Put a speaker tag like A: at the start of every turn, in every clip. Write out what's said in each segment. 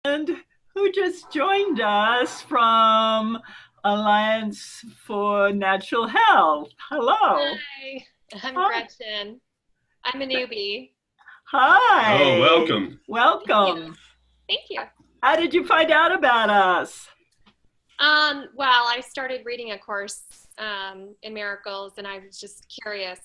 A: And who just joined us from Alliance for Natural Health. Hello.
B: Hi, I'm
A: Hi.
B: Gretchen. I'm a newbie.
C: Oh,
A: Hi.
C: welcome.
B: Thank you.
A: Welcome.
B: Thank you.
A: How did you find out about us?
B: Well, I started reading a course in miracles, and I was just curious,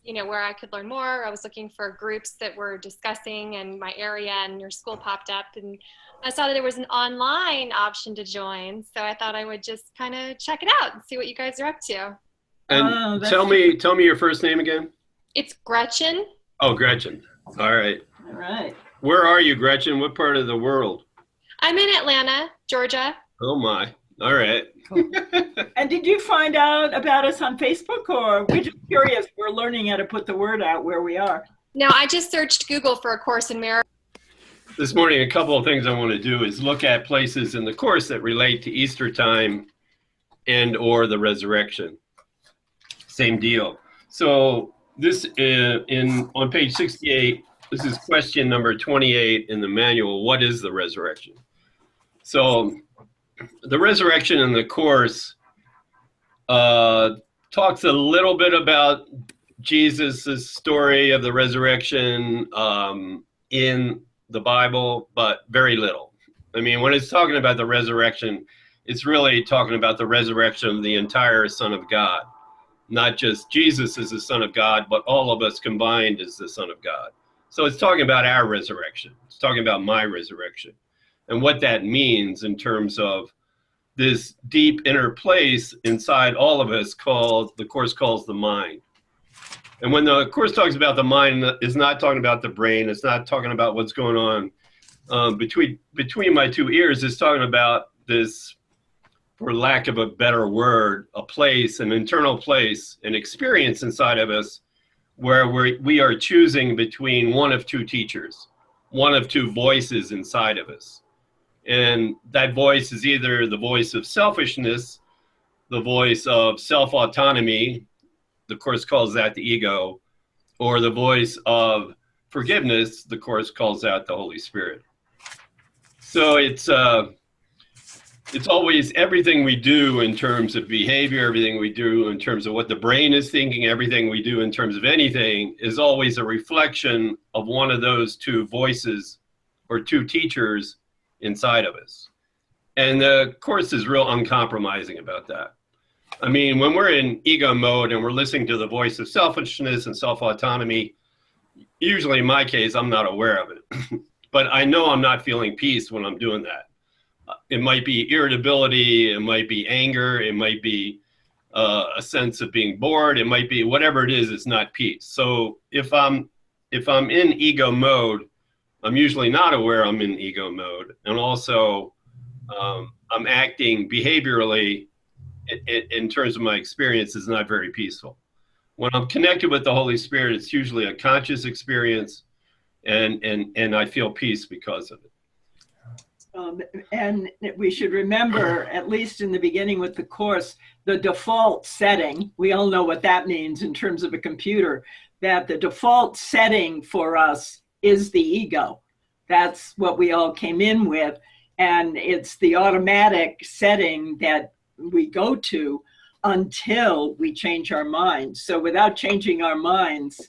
B: where I could learn more. I was looking for groups that were discussing in my area, and your school popped up, and I saw that there was an online option to join. So I thought I would just kind of check it out and see what you guys are up to.
C: And
A: Oh, that's
C: tell
A: true.
C: me, tell me your first name again.
B: It's Gretchen.
C: Oh, Gretchen. All right.
A: All right.
C: Where are you, Gretchen? What part of the world?
B: I'm in Atlanta, Georgia.
C: Oh my. All right.
A: Cool. And did you find out about us on Facebook, or we're just curious? We're learning how to put the word out where we are.
B: No, I just searched Google for a course in miracles.
C: This morning, a couple of things I want to do is look at places in the course that relate to Easter time and or the resurrection. Same deal. So this in on page 68, this is question number 28 in the manual. What is the resurrection? So the resurrection in the course talks a little bit about Jesus' story of the resurrection in the Bible, but very little. I mean, when it's talking about the resurrection, it's really talking about the resurrection of the entire Son of God. Not just Jesus as the Son of God, but all of us combined as the Son of God. So it's talking about our resurrection. It's talking about my resurrection and what that means in terms of this deep inner place inside all of us called, the Course calls the mind. And when the Course talks about the mind, it's not talking about the brain. It's not talking about what's going on between my two ears. It's talking about this, for lack of a better word, a place, an internal place, an experience inside of us where we are choosing between one of two teachers, one of two voices inside of us. And that voice is either the voice of selfishness, the voice of self-autonomy, the Course calls that the ego, or the voice of forgiveness, the Course calls that the Holy Spirit. So it's always everything we do in terms of behavior, everything we do in terms of what the brain is thinking, everything we do in terms of anything is always a reflection of one of those two voices or two teachers inside of us. And the Course is real uncompromising about that. I mean, when we're in ego mode and we're listening to the voice of selfishness and self-autonomy, usually in my case, I'm not aware of it. But I know I'm not feeling peace when I'm doing that. It might be irritability, it might be anger, it might be a sense of being bored, it might be whatever it is, it's not peace. So if I'm in ego mode, I'm usually not aware I'm in ego mode. And also I'm acting behaviorally in terms of my experience is not very peaceful. When I'm connected with the Holy Spirit, it's usually a conscious experience, and I feel peace because of it.
A: And we should remember, at least in the beginning with the course, the default setting, we all know what that means in terms of a computer, that the default setting for us is the ego. That's what we all came in with. And it's the automatic setting that we go to until we change our minds. So without changing our minds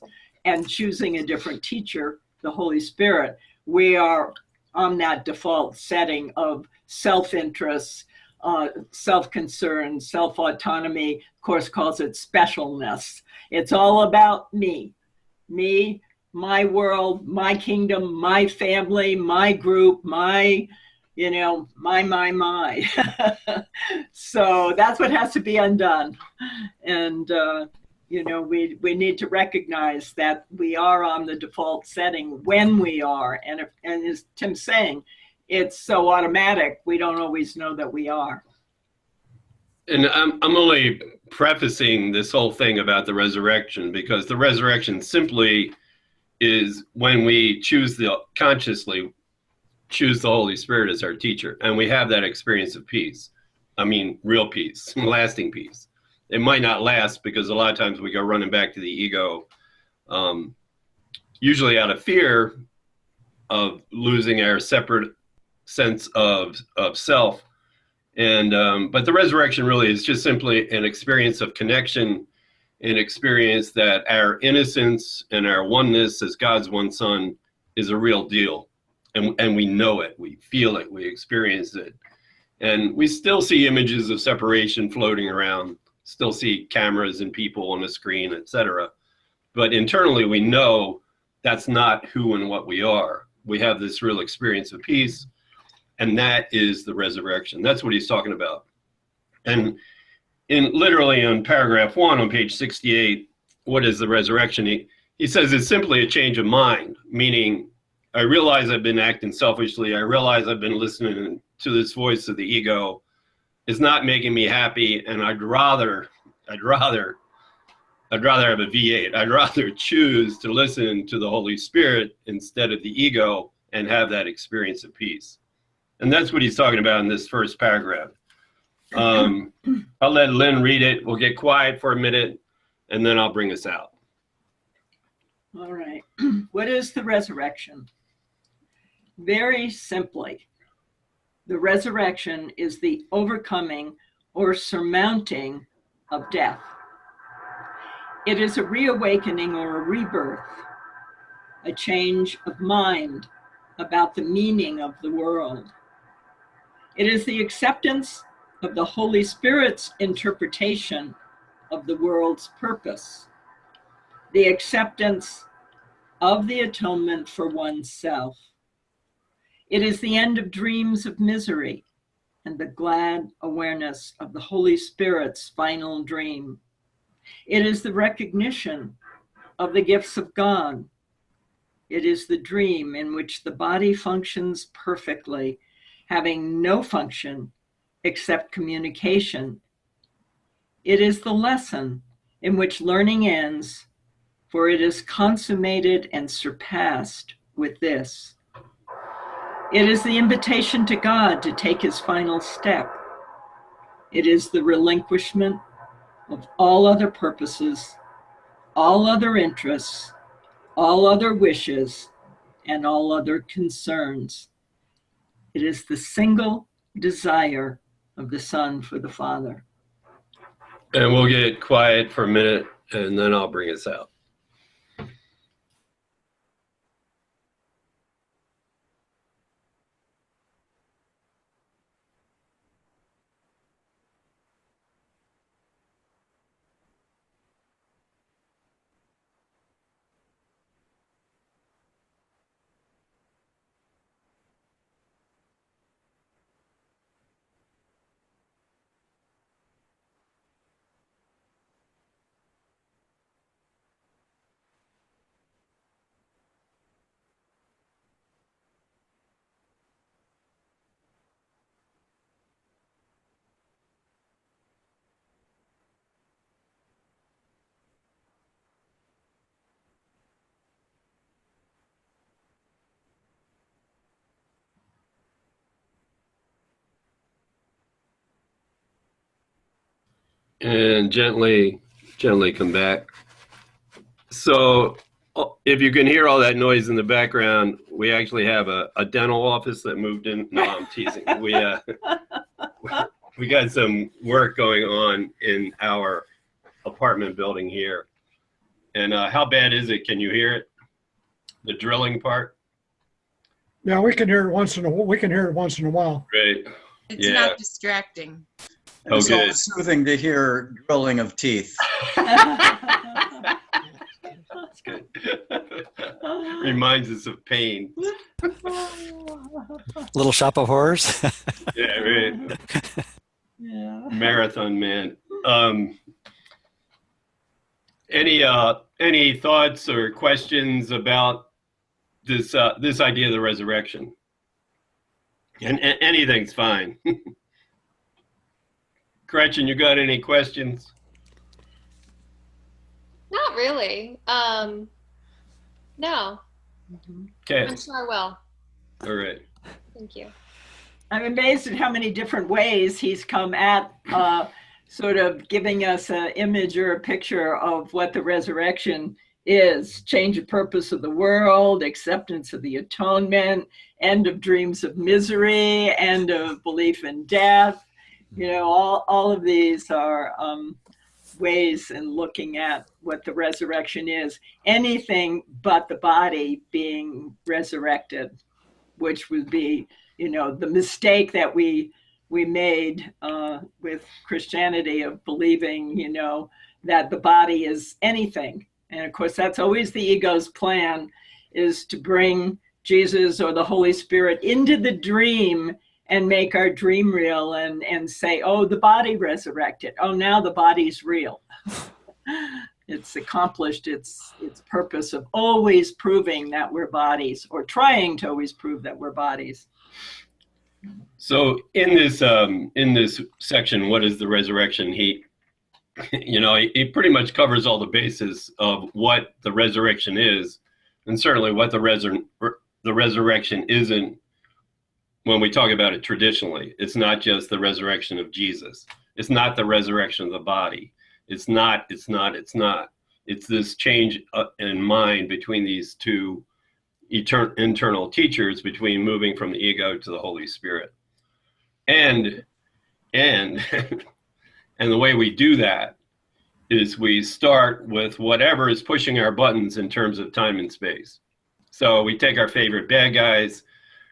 A: and choosing a different teacher, the Holy Spirit, we are on that default setting of self-interest, self-concern, self-autonomy. Course calls it specialness. It's all about me, my world, my kingdom, my family, my group, my. So that's what has to be undone. And, we need to recognize that we are on the default setting when we are. And as Tim's saying, it's so automatic, we don't always know that we are.
C: And I'm only prefacing this whole thing about the resurrection because the resurrection simply is when we consciously choose the Holy Spirit as our teacher, and we have that experience of peace. I mean, real peace, lasting peace. It might not last because a lot of times we go running back to the ego, usually out of fear of losing our separate sense of self. And but the resurrection really is just simply an experience of connection, an experience that our innocence and our oneness as God's one Son is a real deal. And we know it, we feel it, we experience it. And we still see images of separation floating around, still see cameras and people on the screen, etc. But internally, we know that's not who and what we are. We have this real experience of peace, and that is the resurrection. That's what he's talking about. And literally in paragraph 1 on page 68, what is the resurrection? He says it's simply a change of mind, meaning I realize I've been acting selfishly. I realize I've been listening to this voice of the ego. It's not making me happy, and I'd rather have a V8. I'd rather choose to listen to the Holy Spirit instead of the ego and have that experience of peace. And that's what he's talking about in this first paragraph. I'll let Lynn read it. We'll get quiet for a minute, and then I'll bring us out.
A: All right. What is the resurrection? Very simply, the resurrection is the overcoming or surmounting of death. It is a reawakening or a rebirth, a change of mind about the meaning of the world. It is the acceptance of the Holy Spirit's interpretation of the world's purpose, the acceptance of the atonement for oneself. It is the end of dreams of misery and the glad awareness of the Holy Spirit's final dream. It is the recognition of the gifts of God. It is the dream in which the body functions perfectly, having no function except communication. It is the lesson in which learning ends, for it is consummated and surpassed with this. It is the invitation to God to take his final step. It is the relinquishment of all other purposes, all other interests, all other wishes, and all other concerns. It is the single desire of the Son for the Father.
C: And we'll get quiet for a minute, and then I'll bring us out. And gently come back. So if you can hear all that noise in the background, we actually have a dental office that moved in. No, I'm teasing. We got some work going on in our apartment building here. And how bad is it? Can you hear it? The drilling part?
D: Yeah, we can hear it once in a while.
C: Great.
E: It's
C: Yeah.
E: not distracting.
C: Oh,
F: It's
C: good.
F: all soothing to hear drilling of teeth.
C: That's good. Reminds us of pain.
G: Little Shop of Horrors.
C: Yeah, right.
A: Yeah.
C: Marathon man. Any thoughts or questions about this idea of the resurrection? And anything's fine. Gretchen, you got any questions?
B: Not really. No,
C: Okay.
B: I'm sure I will.
C: All right.
B: Thank you.
A: I'm amazed at how many different ways he's come at sort of giving us an image or a picture of what the resurrection is. Change of purpose of the world, acceptance of the atonement, end of dreams of misery, end of belief in death. All of these are ways in looking at what the resurrection is. Anything but the body being resurrected, which would be, the mistake that we made with Christianity of believing, that the body is anything. And of course, that's always the ego's plan, is to bring Jesus or the Holy Spirit into the dream and make our dream real and say, oh, the body resurrected. Oh, now the body's real. It's accomplished its purpose of always proving that we're bodies, or trying to always prove that we're bodies.
C: So in this section, what is the resurrection? He pretty much covers all the bases of what the resurrection is, and certainly what the resurrection isn't. When we talk about it traditionally, it's not just the resurrection of Jesus. It's not the resurrection of the body. It's not. It's this change in mind between these two internal teachers, between moving from the ego to the Holy Spirit. And the way we do that is we start with whatever is pushing our buttons in terms of time and space. So we take our favorite bad guys,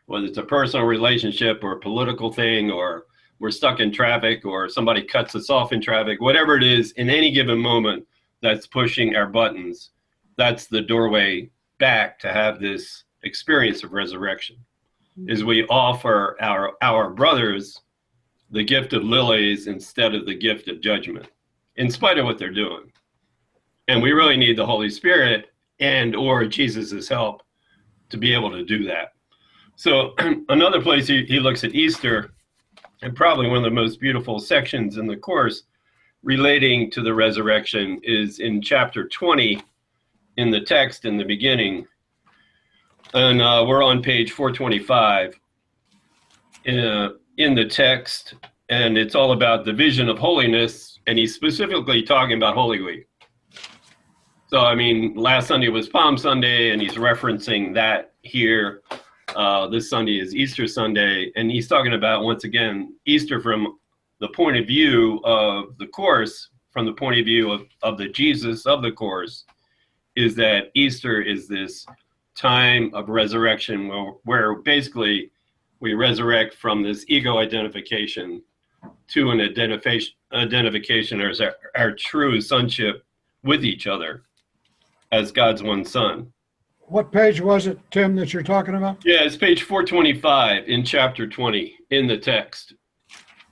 C: whether it's a personal relationship or a political thing, or we're stuck in traffic, or somebody cuts us off in traffic, whatever it is in any given moment that's pushing our buttons, that's the doorway back to have this experience of resurrection. Is we offer our brothers the gift of lilies instead of the gift of judgment, in spite of what they're doing. And we really need the Holy Spirit and or Jesus's help to be able to do that. So another place he looks at Easter, and probably one of the most beautiful sections in the course relating to the resurrection, is in chapter 20 in the text in the beginning. And we're on page 425 in the text, and it's all about the vision of holiness, and he's specifically talking about Holy Week. So, last Sunday was Palm Sunday, and he's referencing that here. This Sunday is Easter Sunday, and he's talking about, once again, Easter from the point of view of the Course, from the point of view of the Jesus of the Course, is that Easter is this time of resurrection where basically we resurrect from this ego identification to an identification as our true sonship with each other as God's one Son.
D: What page was it, Tim, that you're talking about?
C: Yeah, it's page 425 in chapter 20 in the text.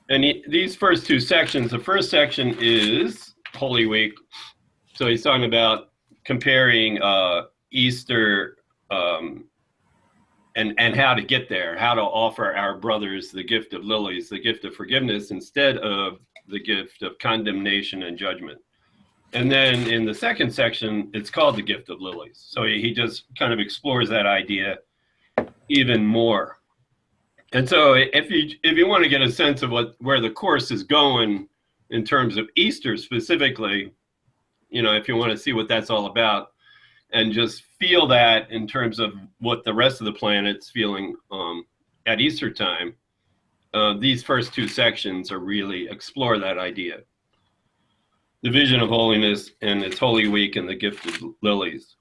C: And these first two sections, the first section is Holy Week. So he's talking about comparing Easter and how to get there, how to offer our brothers the gift of lilies, the gift of forgiveness, instead of the gift of condemnation and judgment. And then in the second section, it's called the gift of lilies. So he just kind of explores that idea even more. And so if you want to get a sense of where the Course is going in terms of Easter specifically, if you want to see what that's all about, and just feel that in terms of what the rest of the planet's feeling at Easter time, these first two sections are really explore that idea. The vision of holiness, and its Holy Week, and the gift of lilies.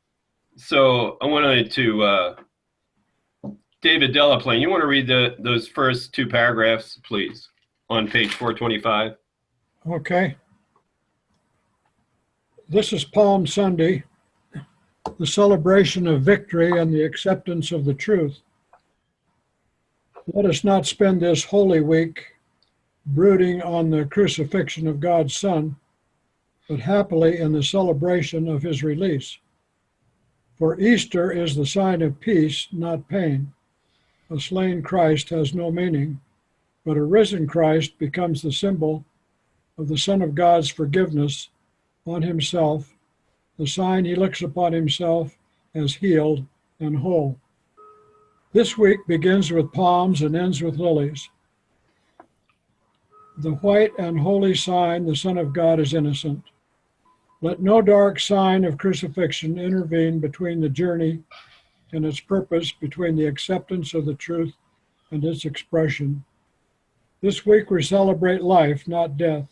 C: So I wanted to, David Delaplane, you want to read those first two paragraphs, please, on page 425?
D: Okay. This is Palm Sunday, the celebration of victory and the acceptance of the truth. Let us not spend this Holy Week brooding on the crucifixion of God's Son, but happily in the celebration of his release. For Easter is the sign of peace, not pain. A slain Christ has no meaning, but a risen Christ becomes the symbol of the Son of God's forgiveness on himself, the sign he looks upon himself as healed and whole. This week begins with palms and ends with lilies. The white and holy sign, the Son of God is innocent. Let no dark sign of crucifixion intervene between the journey in its purpose between the acceptance of the truth and its expression. This week we celebrate life, not death,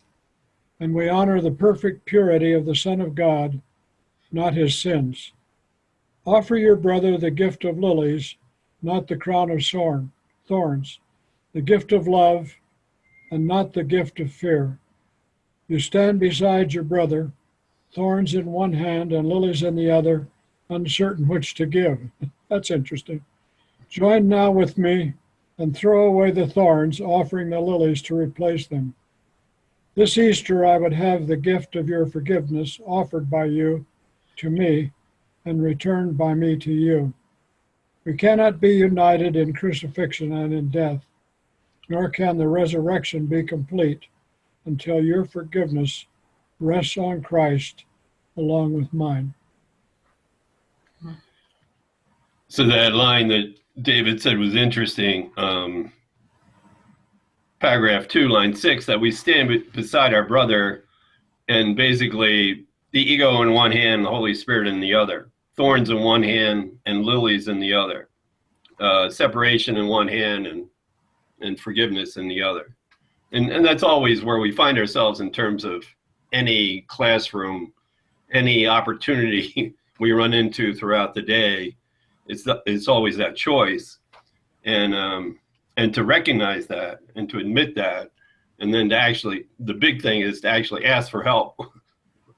D: and we honor the perfect purity of the Son of God, not his sins. Offer your brother the gift of lilies, not the crown of thorns, the gift of love, and not the gift of fear. You stand beside your brother, thorns in one hand and lilies in the other, uncertain which to give. That's interesting. Join now with me and throw away the thorns, offering the lilies to replace them. This Easter I would have the gift of your forgiveness offered by you to me and returned by me to you. We cannot be united in crucifixion and in death, nor can the resurrection be complete until your forgiveness rests on Christ along with mine.
C: So that line that David said was interesting, paragraph 2, line 6, that we stand beside our brother, and basically the ego in one hand, the Holy Spirit in the other, thorns in one hand and lilies in the other, separation in one hand and forgiveness in the other. And that's always where we find ourselves in terms of any classroom, any opportunity we run into throughout the day. It's always that choice, and to recognize that and to admit that, and then to actually, the big thing is to actually ask for help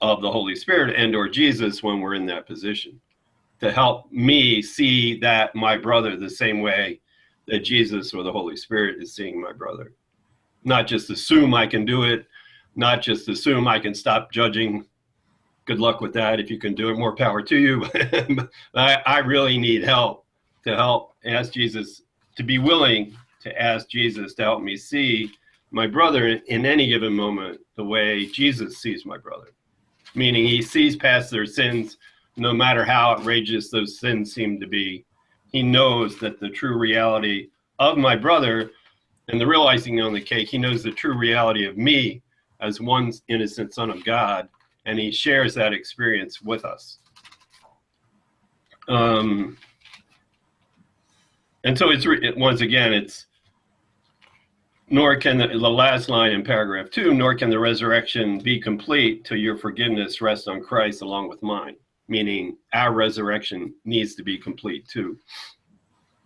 C: of the Holy Spirit and or Jesus when we're in that position, to help me see that my brother the same way that Jesus or the Holy Spirit is seeing my brother. Not just assume I can do it, not just assume I can stop judging. Good luck with that. If you can do it, more power to you. I really need help, to help ask Jesus, to be willing to ask Jesus to help me see my brother in any given moment the way Jesus sees my brother. Meaning he sees past their sins, no matter how outrageous those sins seem to be. He knows that the true reality of my brother, and the real icing on the cake, he knows the true reality of me as one innocent son of God, and he shares that experience with us. And so it's, once again, it's, nor can the last line in paragraph 2, nor can the resurrection be complete till your forgiveness rests on Christ along with mine. Meaning our resurrection needs to be complete too.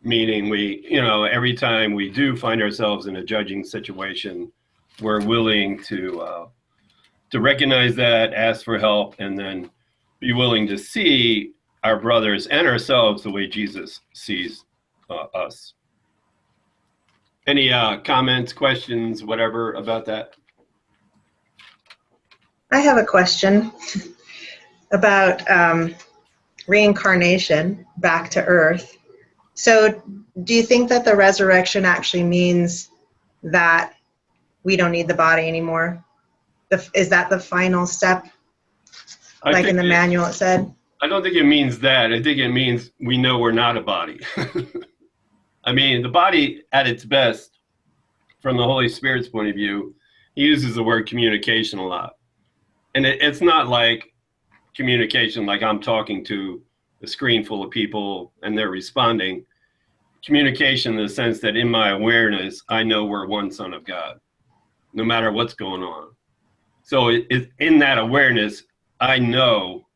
C: Meaning we, every time we do find ourselves in a judging situation, we're willing to recognize that, ask for help, and then be willing to see our brothers and ourselves the way Jesus sees us. Any comments, questions, whatever about that?
E: I have a question about reincarnation back to Earth. So do you think that the resurrection actually means that we don't need the body anymore? Is that the final step? Like in the manual it said?
C: I don't think it means that. I think it means we know we're not a body. I mean, the body at its best, from the Holy Spirit's point of view, he uses the word communication a lot. And it's not like communication like I'm talking to a screen full of people and they're responding. Communication in the sense that in my awareness, I know we're one son of God, no matter what's going on. So in that awareness, I know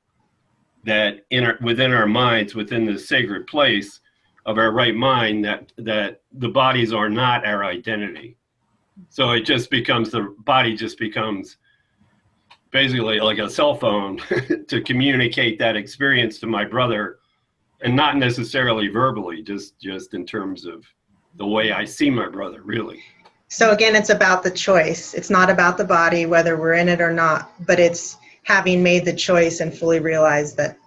C: that within our minds, within the sacred place of our right mind, that the bodies are not our identity. So it just becomes, the body just becomes basically like a cell phone to communicate that experience to my brother, and not necessarily verbally, just in terms of the way I see my brother, really.
E: So again, it's about the choice. It's not about the body, whether we're in it or not, but it's having made the choice and fully realized that.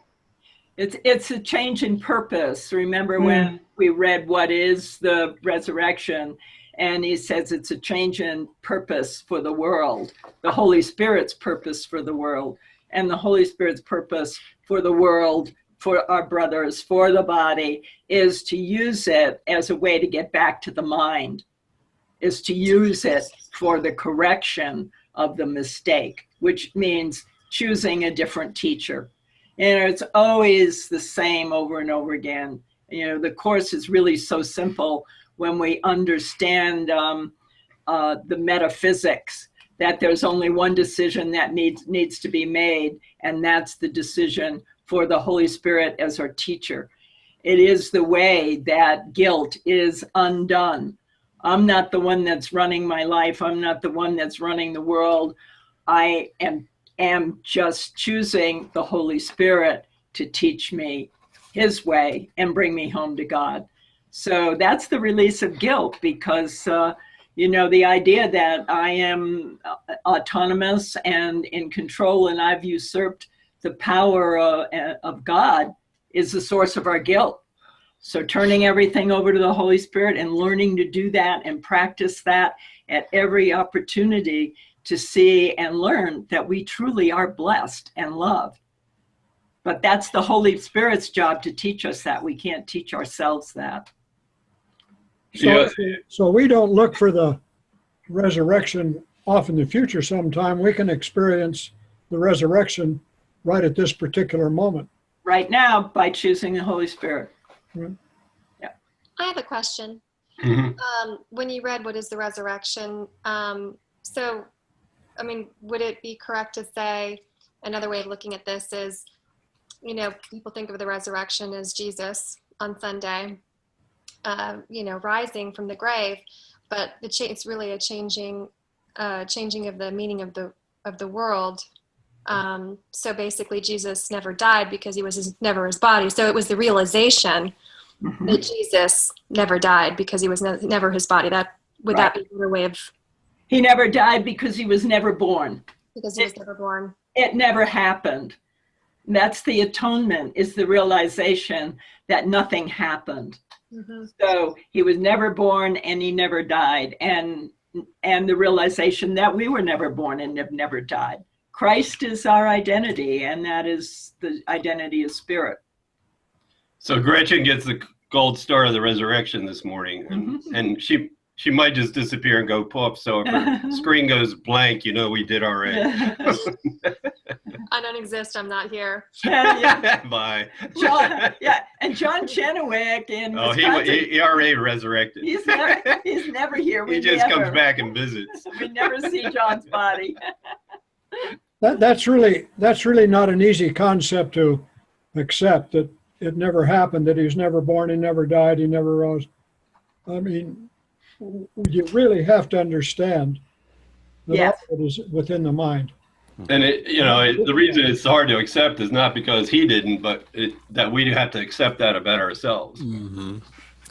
A: It's a change in purpose. Remember when we read what is the resurrection, and he says it's a change in purpose for the world, the Holy Spirit's purpose for the world, and the Holy Spirit's purpose for the world, for our brothers, for the body, is to use it as a way to get back to the mind, is to use it for the correction of the mistake, which means choosing a different teacher. And it's always the same over and over again. The Course is really so simple when we understand the metaphysics, that there's only one decision that needs to be made, and that's the decision for the Holy Spirit as our teacher. It is the way that guilt is undone. I'm not the one that's running my life. I'm not the one that's running the world. I am just choosing the Holy Spirit to teach me his way and bring me home to God. So that's the release of guilt, because the idea that I am autonomous and in control and I've usurped the power of God is the source of our guilt. So turning everything over to the Holy Spirit and learning to do that and practice that at every opportunity to see and learn that we truly are blessed and loved. But that's the Holy Spirit's job to teach us that. We can't teach ourselves that.
D: So we don't look for the resurrection off in the future sometime. We can experience the resurrection right at this particular moment.
A: Right now, by choosing the Holy Spirit.
D: Right.
A: Yeah.
B: I have a question.
C: Mm-hmm.
B: When you read what is the resurrection, would it be correct to say, another way of looking at this is, people think of the resurrection as Jesus on Sunday, rising from the grave, but it's really a changing of the meaning of the world. So basically, Jesus never died because he was never his body. So it was the realization that Jesus never died because he was never his body. That would that be another way of?
A: He never died because he was never born.
B: Because he was never born.
A: It never happened. That's the atonement, is the realization that nothing happened.
B: Mm-hmm.
A: So he was never born and he never died. And the realization that we were never born and have never died. Christ is our identity, and that is the identity of spirit.
C: So Gretchen gets the gold star of the resurrection this morning, and she might just disappear and go poof. So if her screen goes blank, we did all right.
B: I don't exist. I'm not here.
C: Bye.
A: And John Chenoweth in
C: Wisconsin, he already resurrected.
A: He's never here.
C: He just comes back and visits.
A: We never see John's body.
D: That's really not an easy concept to accept, that it never happened, that he was never born, he never died, he never rose. I mean, you really have to understand that all of it is within the mind.
C: And the reason it's hard to accept is not because he didn't, but that we have to accept that about ourselves.
G: Mm-hmm.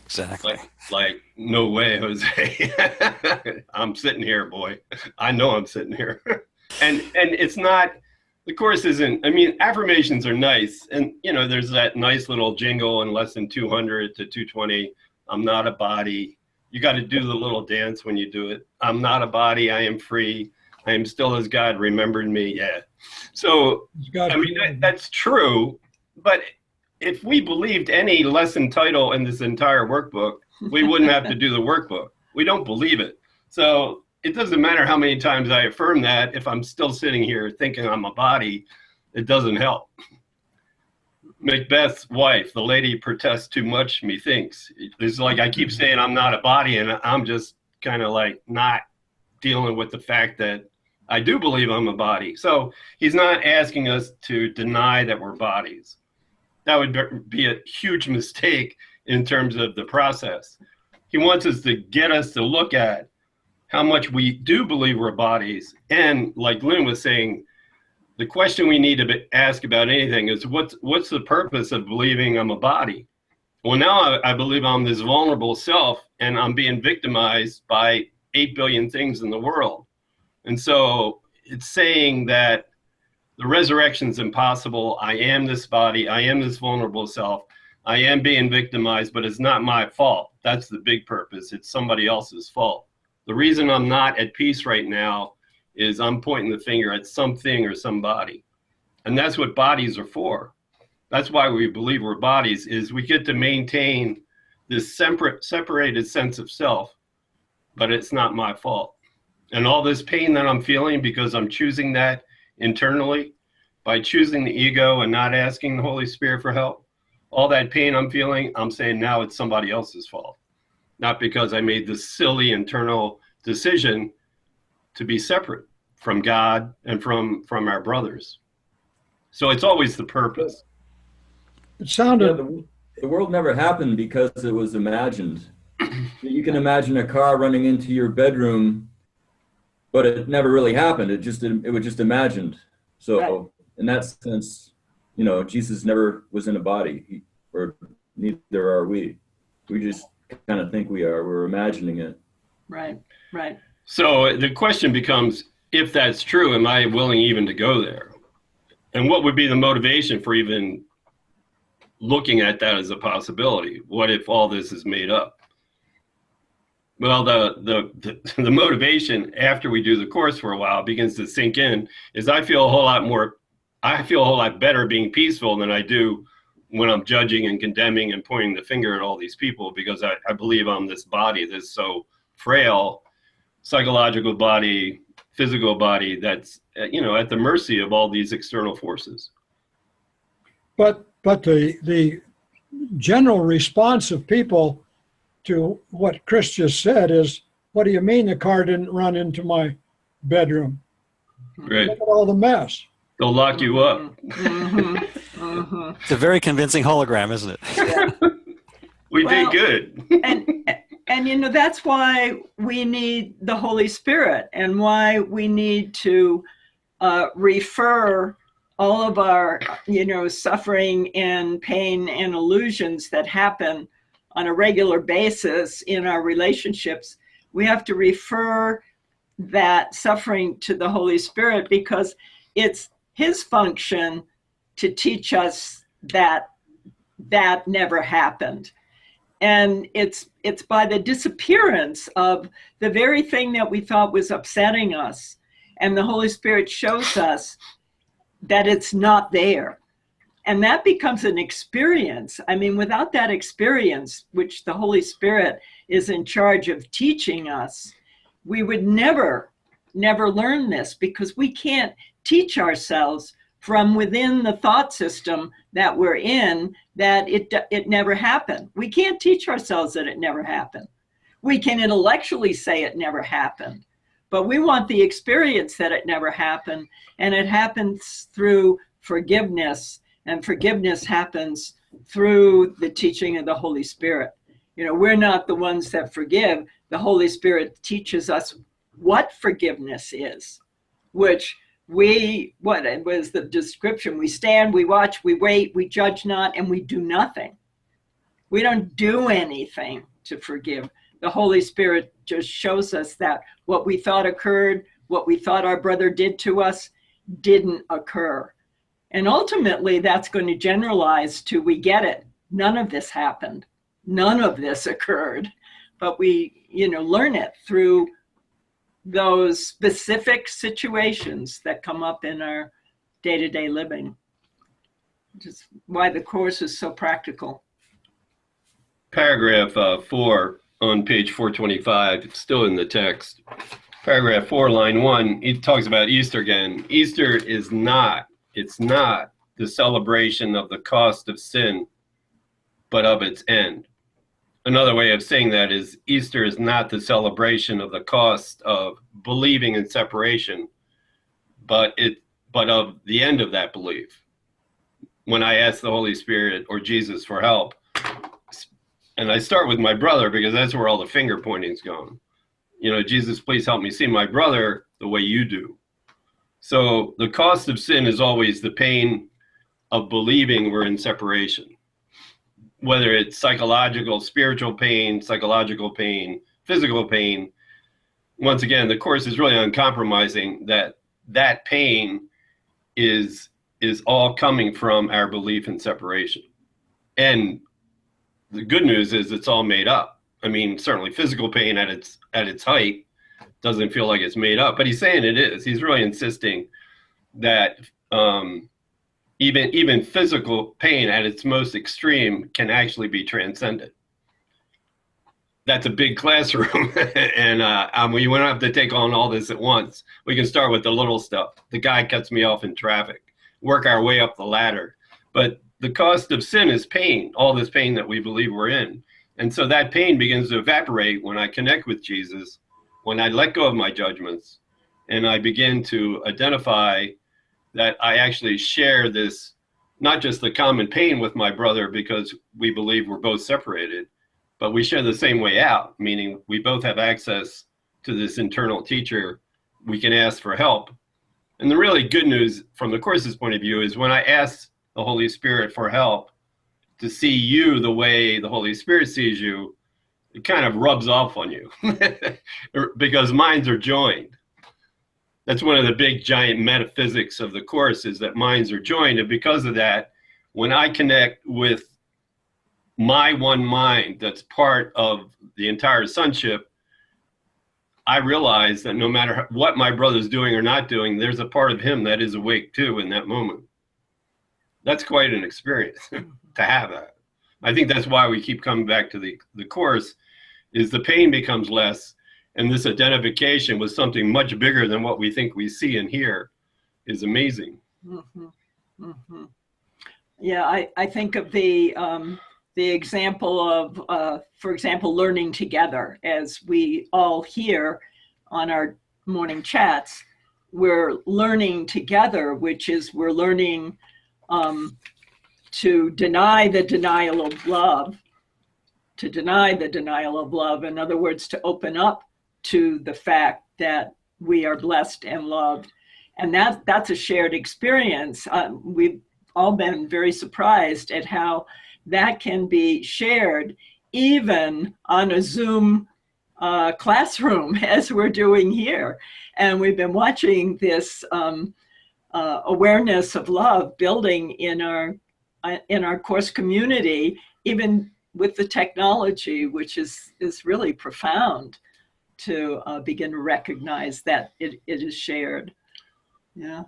G: Exactly.
C: Like, no way, Jose. I'm sitting here, boy. I know I'm sitting here. And it's not, the Course isn't, affirmations are nice. And, there's that nice little jingle in lesson 200 to 220. I'm not a body. You got to do the little dance when you do it. I'm not a body. I am free. I am still as God remembered me. Yeah. So, that's true. But if we believed any lesson title in this entire workbook, we wouldn't have to do the workbook. We don't believe it. So it doesn't matter how many times I affirm that. If I'm still sitting here thinking I'm a body, it doesn't help. Macbeth's wife, the lady protests too much, methinks. It's like I keep saying I'm not a body, and I'm just kind of like not dealing with the fact that I do believe I'm a body. So he's not asking us to deny that we're bodies. That would be a huge mistake in terms of the process. He wants us to get us to look at how much we do believe we're bodies. And like Lynn was saying, the question we need to ask about anything is what's the purpose of believing I'm a body? Well, now I believe I'm this vulnerable self, and I'm being victimized by 8 billion things in the world. And so it's saying that the resurrection is impossible. I am this body. I am this vulnerable self. I am being victimized, but it's not my fault. That's the big purpose. It's somebody else's fault. The reason I'm not at peace right now is I'm pointing the finger at something or somebody. And that's what bodies are for. That's why we believe we're bodies, is we get to maintain this separated sense of self, but it's not my fault. And all this pain that I'm feeling because I'm choosing that internally, by choosing the ego and not asking the Holy Spirit for help, all that pain I'm feeling, I'm saying now it's somebody else's fault. Not because I made this silly internal decision to be separate from God and from our brothers. So it's always the purpose.
D: It sounded.
H: Yeah, the world never happened because it was imagined. You can imagine a car running into your bedroom, but it never really happened. It was just imagined. So
A: Right.
H: in that sense, Jesus never was in a body, or neither are we. We just kind of think we are. We're imagining it.
A: Right, right.
C: So the question becomes, if that's true, am I willing even to go there? And what would be the motivation for even looking at that as a possibility? What if all this is made up? Well, the motivation after we do the course for a while begins to sink in is I feel a whole lot better being peaceful than I do when I'm judging and condemning and pointing the finger at all these people, because I believe I'm this body that's so frail, psychological body, physical body, that's at the mercy of all these external forces.
D: But the general response of people to what Chris just said is, what do you mean the car didn't run into my bedroom?
C: Right.
D: Look at all the mess.
C: They'll lock you up.
A: Mm-hmm. Mm-hmm.
G: It's a very convincing hologram, isn't it?
C: We
A: Well,
C: did good.
A: And that's why we need the Holy Spirit, and why we need to refer all of our suffering and pain and illusions that happen on a regular basis in our relationships. We have to refer that suffering to the Holy Spirit, because it's his function to teach us that that never happened. And it's by the disappearance of the very thing that we thought was upsetting us, and the Holy Spirit shows us that it's not there. And that becomes an experience. I mean, without that experience, which the Holy Spirit is in charge of teaching us, we would never learn this, because we can't teach ourselves from within the thought system that we're in that it never happened. We can't teach ourselves that it never happened. We can intellectually say it never happened, but we want the experience that it never happened, and it happens through forgiveness, and forgiveness happens through the teaching of the Holy Spirit. We're not the ones that forgive. The Holy Spirit teaches us what forgiveness is, which what was the description? We stand, we watch, we wait, we judge not, and we do nothing. We don't do anything to forgive. The Holy Spirit just shows us that what we thought occurred, what we thought our brother did to us, didn't occur. And ultimately, that's going to generalize to, we get it. None of this happened. None of this occurred. But we, learn it through those specific situations that come up in our day-to-day living. Which is why the course is so practical.
C: Paragraph 4 on page 425, it's still in the text. Paragraph 4, line 1, it talks about Easter again. Easter is not, it's not the celebration of the cost of sin, but of its end. Another way of saying that is Easter is not the celebration of the cost of believing in separation, but of the end of that belief. When I ask the Holy Spirit or Jesus for help, and I start with my brother because that's where all the finger pointing's going. Jesus, please help me see my brother the way you do. So the cost of sin is always the pain of believing we're in separation. Whether it's psychological, spiritual pain, psychological pain, physical pain. Once again, the Course is really uncompromising that pain is all coming from our belief in separation. And the good news is it's all made up. I mean, certainly physical pain at its height doesn't feel like it's made up, but he's saying it is. He's really insisting that even physical pain at its most extreme can actually be transcended. That's a big classroom, and we don't have to take on all this at once. We can start with the little stuff. The guy cuts me off in traffic, work our way up the ladder. But the cost of sin is pain, all this pain that we believe we're in. And so that pain begins to evaporate when I connect with Jesus, when I let go of my judgments, and I begin to identify that I actually share this, not just the common pain with my brother because we believe we're both separated, but we share the same way out, meaning we both have access to this internal teacher. We can ask for help. And the really good news from the Course's point of view is when I ask the Holy Spirit for help to see you the way the Holy Spirit sees you, it kind of rubs off on you because minds are joined. That's one of the big giant metaphysics of the Course, is that minds are joined. And because of that, when I connect with my one mind that's part of the entire sonship, I realize that no matter what my brother's doing or not doing, there's a part of him that is awake too in that moment. That's quite an experience to have that. I think that's why we keep coming back to the Course, is the pain becomes less, and this identification with something much bigger than what we think we see and hear is amazing.
A: Mm-hmm. Mm-hmm. Yeah, I think of the example of, for example, learning together. As we all hear on our morning chats, we're learning together, which is we're learning to deny the denial of love, to deny the denial of love. In other words, to open up to the fact that we are blessed and loved. And that's a shared experience. We've all been very surprised at how that can be shared even on a Zoom classroom as we're doing here. And we've been watching this awareness of love building in our Course community, even with the technology, which is really profound to begin to recognize that it is shared. Yeah.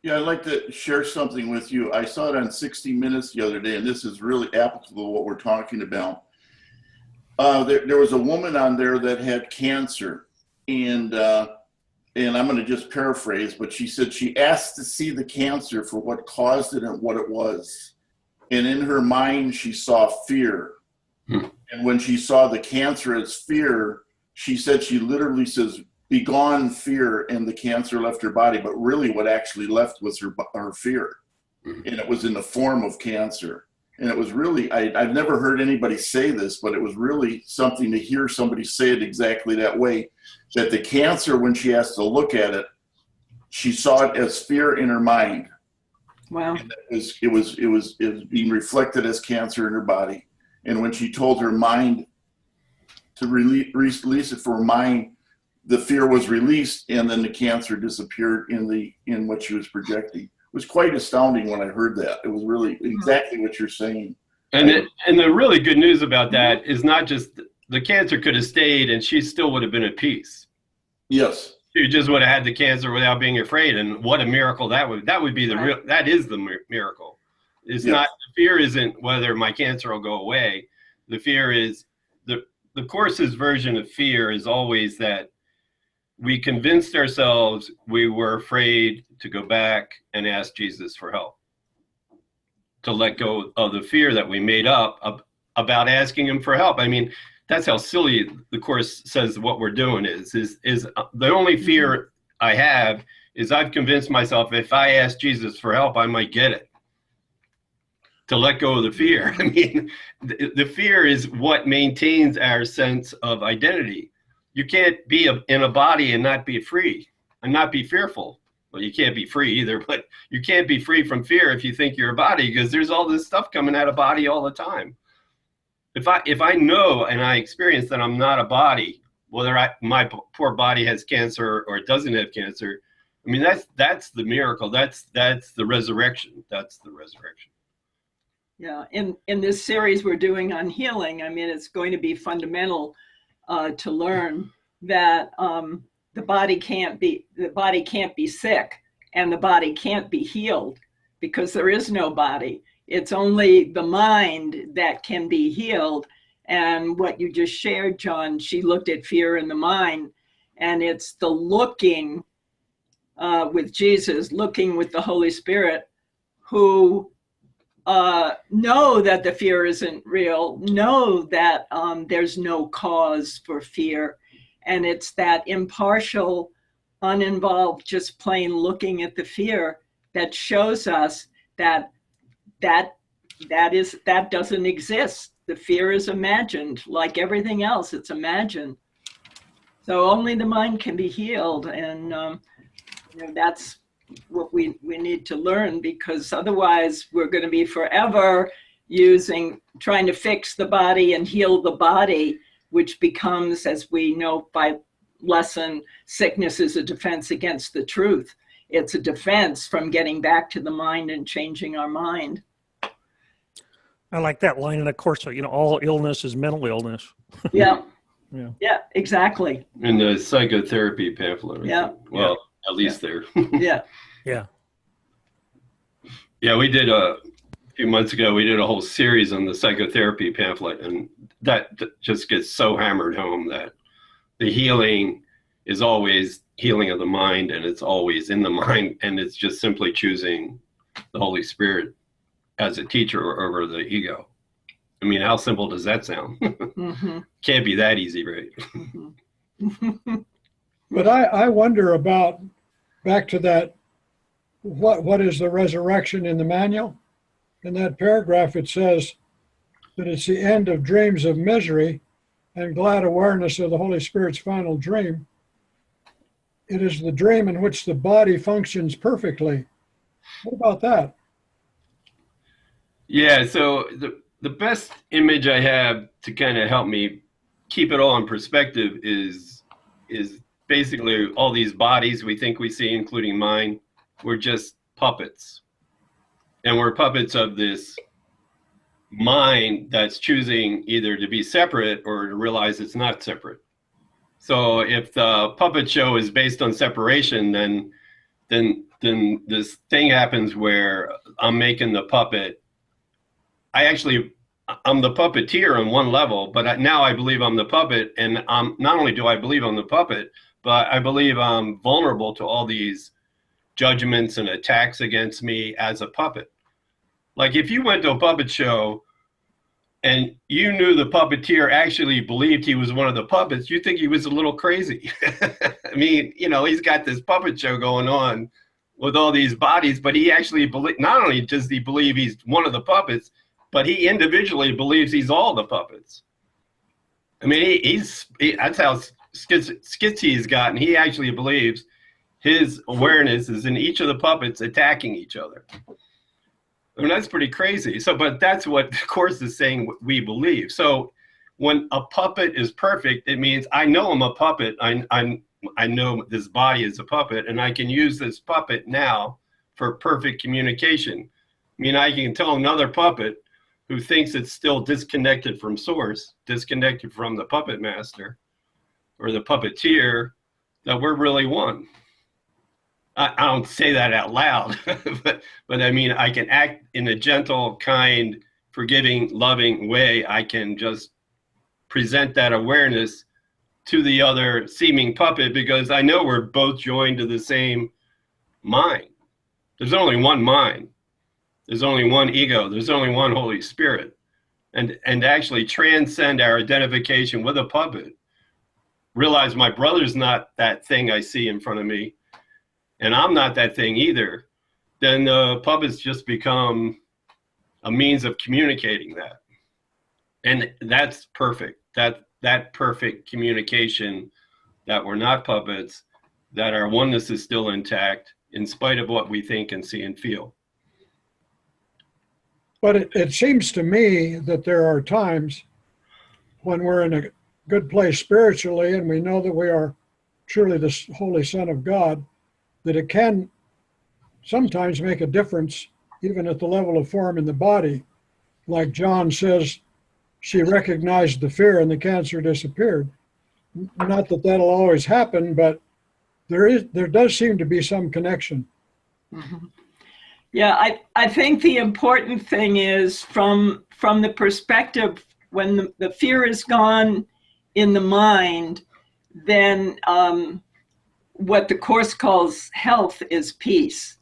I: Yeah, I'd like to share something with you. I saw it on 60 Minutes the other day, and this is really applicable to what we're talking about. There was a woman on there that had cancer, and I'm going to just paraphrase, but she said she asked to see the cancer for what caused it and what it was. And in her mind, she saw fear. And when she saw the cancer as fear, she said, she literally says, "Be gone, fear," and the cancer left her body. But really what actually left was her fear. And it was in the form of cancer. And it was really, I've never heard anybody say this, but it was really something to hear somebody say it exactly that way, that the cancer, when she asked to look at it, she saw it as fear in her mind.
A: Wow.
I: And it was being reflected as cancer in her body. And when she told her mind to release it for her mind, the fear was released, and then the cancer disappeared in what she was projecting. It was quite astounding when I heard that. It was really exactly what you're saying.
C: And the really good news about that is not just the cancer could have stayed and she still would have been at peace.
I: Yes.
C: She just would have had the cancer without being afraid, and what a miracle that would be. That is the miracle. It's not, the fear isn't whether my cancer will go away. The fear is the Course's version of fear is always that we convinced ourselves we were afraid to go back and ask Jesus for help, to let go of the fear that we made up about asking him for help. I mean, that's how silly the Course says what we're doing is the only fear I have is I've convinced myself if I ask Jesus for help, I might get it. To let go of the fear. I mean, the fear is what maintains our sense of identity. You can't be in a body and not be free and not be fearful. Well, you can't be free either, but you can't be free from fear if you think you're a body, because there's all this stuff coming out of body all the time. If I know and I experience that I'm not a body, whether my poor body has cancer or it doesn't have cancer, I mean, that's the miracle. That's the resurrection. That's the resurrection.
A: Yeah, in this series we're doing on healing, I mean, it's going to be fundamental to learn that the body can't be sick and the body can't be healed, because there is no body. It's only the mind that can be healed. And what you just shared, John, she looked at fear in the mind, and it's the looking with Jesus, looking with the Holy Spirit, who know that the fear isn't real, know that there's no cause for fear. And it's that impartial, uninvolved, just plain looking at the fear that shows us that doesn't exist. The fear is imagined, like everything else, it's imagined. So only the mind can be healed, and that's what we need to learn, because otherwise we're going to be forever trying to fix the body and heal the body, which becomes, as we know by lesson, sickness is a defense against the truth. It's a defense from getting back to the mind and changing our mind.
J: I like that line in the course. All illness is mental illness.
A: Yeah.
J: Yeah,
A: exactly.
C: In the psychotherapy pamphlet.
A: Yeah.
C: Well, at least there.
A: Yeah.
J: Yeah.
C: Yeah, we did a few months ago, we did a whole series on the psychotherapy pamphlet, and that just gets so hammered home that the healing is always healing of the mind, and it's always in the mind, and it's just simply choosing the Holy Spirit as a teacher over the ego. I mean, how simple does that sound? Mm-hmm. Can't be that easy, right?
A: Mm-hmm.
D: But I wonder about, back to that, what is the resurrection in the manual? In that paragraph, it says that it's the end of dreams of misery and glad awareness of the Holy Spirit's final dream. It is the dream in which the body functions perfectly. What about that?
C: Yeah, so the best image I have to kind of help me keep it all in perspective is basically all these bodies we think we see, including mine, we're just puppets. And we're puppets of this mind that's choosing either to be separate or to realize it's not separate. So if the puppet show is based on separation, then this thing happens where I'm making the puppet. I'm the puppeteer on one level, but now I believe I'm the puppet, and not only do I believe I'm the puppet, but I believe I'm vulnerable to all these judgments and attacks against me as a puppet. Like if you went to a puppet show and you knew the puppeteer actually believed he was one of the puppets, you think he was a little crazy. I mean, he's got this puppet show going on with all these bodies, but he actually not only does he believe he's one of the puppets, but he individually believes he's all the puppets. I mean, that's how skitsy he's gotten. He actually believes his awareness is in each of the puppets attacking each other. I mean, that's pretty crazy. But that's what the Course is saying we believe. So when a puppet is perfect, it means I know I'm a puppet. I know this body is a puppet, and I can use this puppet now for perfect communication. I mean, I can tell another puppet who thinks it's still disconnected from source, disconnected from the puppet master or the puppeteer, that we're really one. I don't say that out loud, but I mean, I can act in a gentle, kind, forgiving, loving way. I can just present that awareness to the other seeming puppet because I know we're both joined to the same mind. There's only one mind. There's only one ego. There's only one Holy Spirit. And actually transcend our identification with a puppet. Realize my brother's not that thing I see in front of me, and I'm not that thing either. Then the puppets just become a means of communicating that. And that's perfect. That perfect communication, that we're not puppets, that our oneness is still intact in spite of what we think and see and feel.
D: But it seems to me that there are times when we're in a good place spiritually and we know that we are truly the Holy Son of God, that it can sometimes make a difference even at the level of form in the body. Like John says, she recognized the fear and the cancer disappeared. Not that that'll always happen, but there does seem to be some connection.
A: Mm-hmm. Yeah, I think the important thing is from the perspective when the fear is gone in the mind, then what the Course calls health is peace.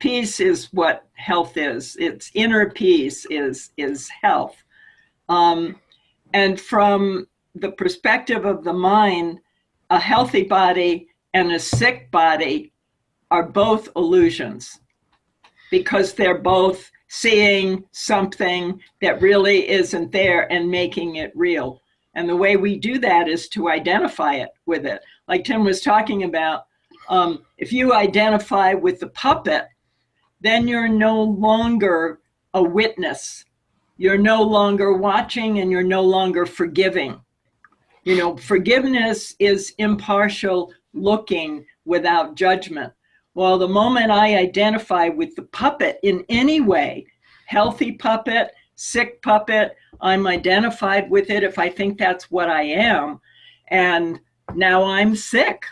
A: peace is what health is. It's inner peace is health. And from the perspective of the mind, a healthy body and a sick body are both illusions, because they're both seeing something that really isn't there and making it real. And the way we do that is to identify it with it. Like Tim was talking about, if you identify with the puppet, then you're no longer a witness. You're no longer watching, and you're no longer forgiving. You know, forgiveness is impartial looking without judgment. Well, the moment I identify with the puppet in any way, healthy puppet, sick puppet, I'm identified with it if I think that's what I am. And now I'm sick.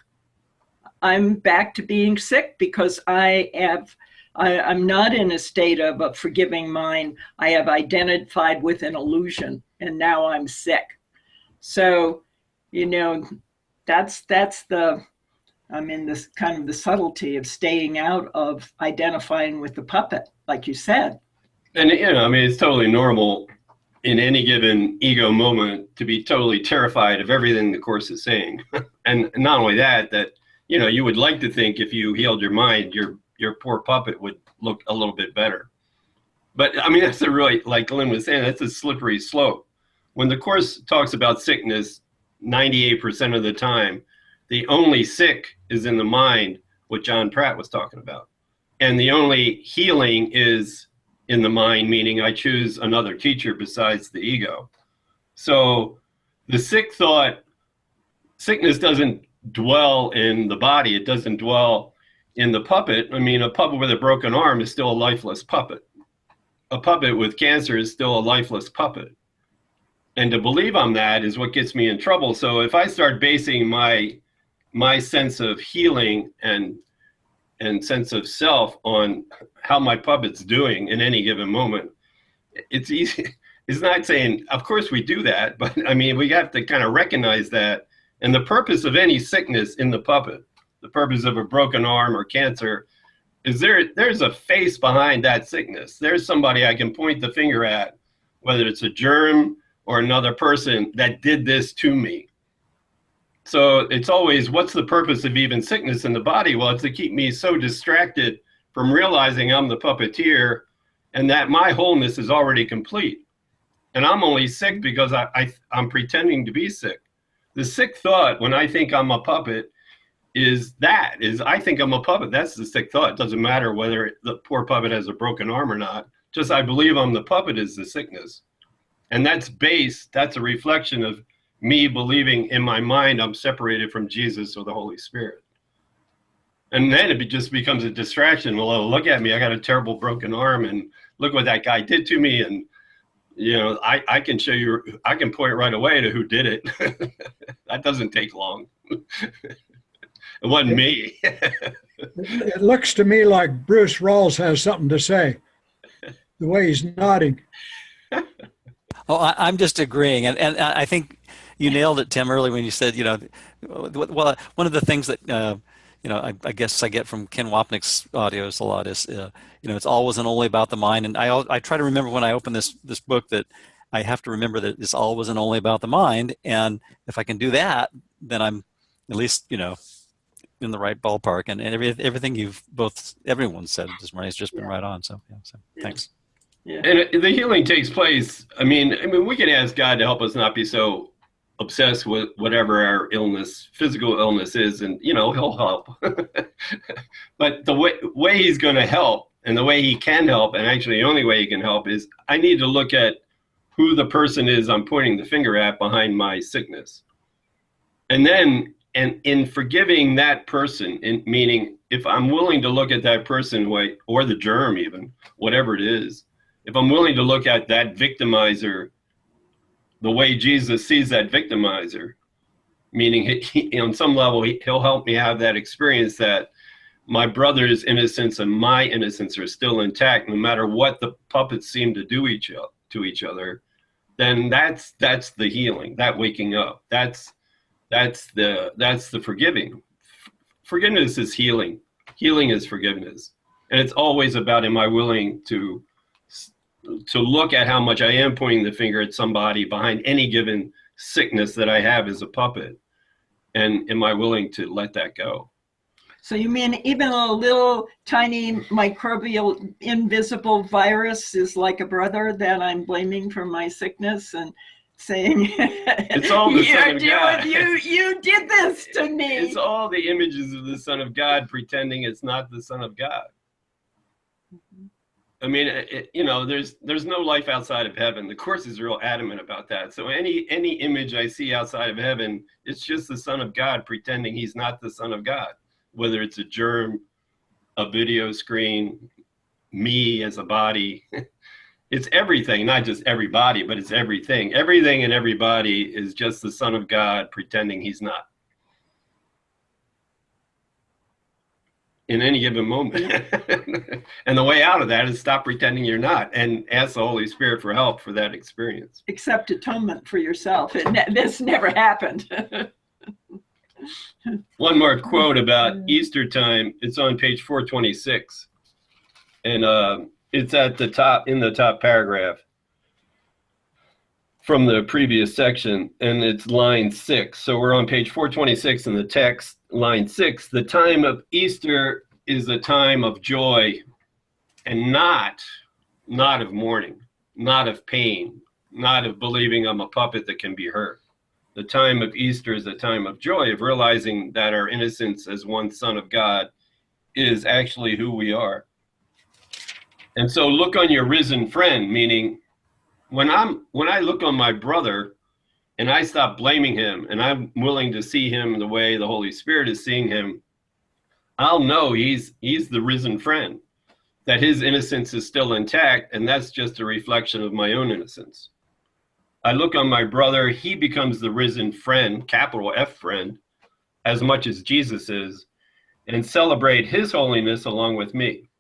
A: I'm back to being sick because I'm not in a state of a forgiving mind. I have identified with an illusion, and now I'm sick. So, you know, that's the, this kind of the subtlety of staying out of identifying with the puppet, like you said.
C: And, you know, I mean, it's totally normal in any given ego moment to be totally terrified of everything the Course is saying. And not only that, you know, you would like to think if you healed your mind, your poor puppet would look a little bit better. But I mean, that's a really, like Lynn was saying, that's a slippery slope. When the Course talks about sickness, 98% of the time, the only sick is in the mind, what John Pratt was talking about. And the only healing is in the mind, meaning I choose another teacher besides the ego. So the sick thought, sickness doesn't dwell in the body. It doesn't dwell in the puppet. I mean, a puppet with a broken arm is still a lifeless puppet. A puppet with cancer is still a lifeless puppet. And to believe I'm that is what gets me in trouble. So if I start basing my sense of healing and sense of self on how my puppet's doing in any given moment, it's easy. It's not saying, of course we do that, but I mean, we have to kind of recognize that. And the purpose of any sickness in the puppet, the purpose of a broken arm or cancer, is there's a face behind that sickness. There's somebody I can point the finger at, whether it's a germ or another person that did this to me. So it's always, what's the purpose of even sickness in the body? Well, it's to keep me so distracted from realizing I'm the puppeteer and that my wholeness is already complete. And I'm only sick because I'm pretending to be sick. The sick thought when I think I'm a puppet is I think I'm a puppet. That's the sick thought. It doesn't matter whether the poor puppet has a broken arm or not. Just I believe I'm the puppet is the sickness. And that's a reflection of me believing in my mind I'm separated from Jesus or the Holy Spirit. And then it just becomes a distraction. Well, look at me. I got a terrible broken arm, and look what that guy did to me. And, you know, I can show you, I can point right away to who did it. That doesn't take long. It wasn't me.
D: It looks to me like Bruce Rawls has something to say, the way he's nodding.
G: Oh, I'm just agreeing. And I think you nailed it, Tim, earlier when you said, you know, well, one of the things that, you know, I guess I get from Ken Wapnick's audios a lot is, you know, it's always and only about the mind. And I try to remember when I open this book that I have to remember that it's always and only about the mind. And if I can do that, then I'm at least, you know, in the right ballpark. And everything everyone said this morning has just been right on. So, yeah, thanks.
C: Yeah. And the healing takes place. I mean, we can ask God to help us not be so obsessed with whatever our physical illness is, and, you know, he'll help. But the way he's going to help, and the way he can help, and actually the only way he can help, is I need to look at who the person is I'm pointing the finger at behind my sickness. And then, and in forgiving that person, meaning if I'm willing to look at that person, or the germ even, whatever it is, if I'm willing to look at that victimizer the way Jesus sees that victimizer, meaning he on some level, he'll help me have that experience that my brother's innocence and my innocence are still intact, no matter what the puppets seem to do to each other, then that's the healing, that waking up. That's the forgiving. Forgiveness is healing. Healing is forgiveness. And it's always about, am I willing to look at how much I am pointing the finger at somebody behind any given sickness that I have as a puppet? And am I willing to let that go?
A: So you mean even a little tiny microbial invisible virus is like a brother that I'm blaming for my sickness and saying,
C: it's all the Son of God.
A: You did this to me.
C: It's all the images of the Son of God pretending it's not the Son of God. I mean, there's no life outside of heaven. The Course is real adamant about that. So any image I see outside of heaven, it's just the Son of God pretending he's not the Son of God. Whether it's a germ, a video screen, me as a body, it's everything, not just everybody, but it's everything. Everything and everybody is just the Son of God pretending he's not. In any given moment. And the way out of that is stop pretending you're not and ask the Holy Spirit for help for that experience.
A: Accept atonement for yourself. This never happened.
C: One more quote about Easter time. It's on page 426. And it's at the top, in the top paragraph from the previous section, and it's line 6. So we're on page 426 in the text, line 6. The time of Easter is a time of joy and not of mourning, not of pain, not of believing I'm a puppet that can be hurt. The time of Easter is a time of joy, of realizing that our innocence as one Son of God is actually who we are. And so look on your risen friend, meaning when I look on my brother and I stop blaming him and I'm willing to see him the way the Holy Spirit is seeing him, I'll know he's the risen friend, that his innocence is still intact, and that's just a reflection of my own innocence. I look on my brother, he becomes the risen friend, capital F friend, as much as Jesus is, and celebrate his holiness along with me.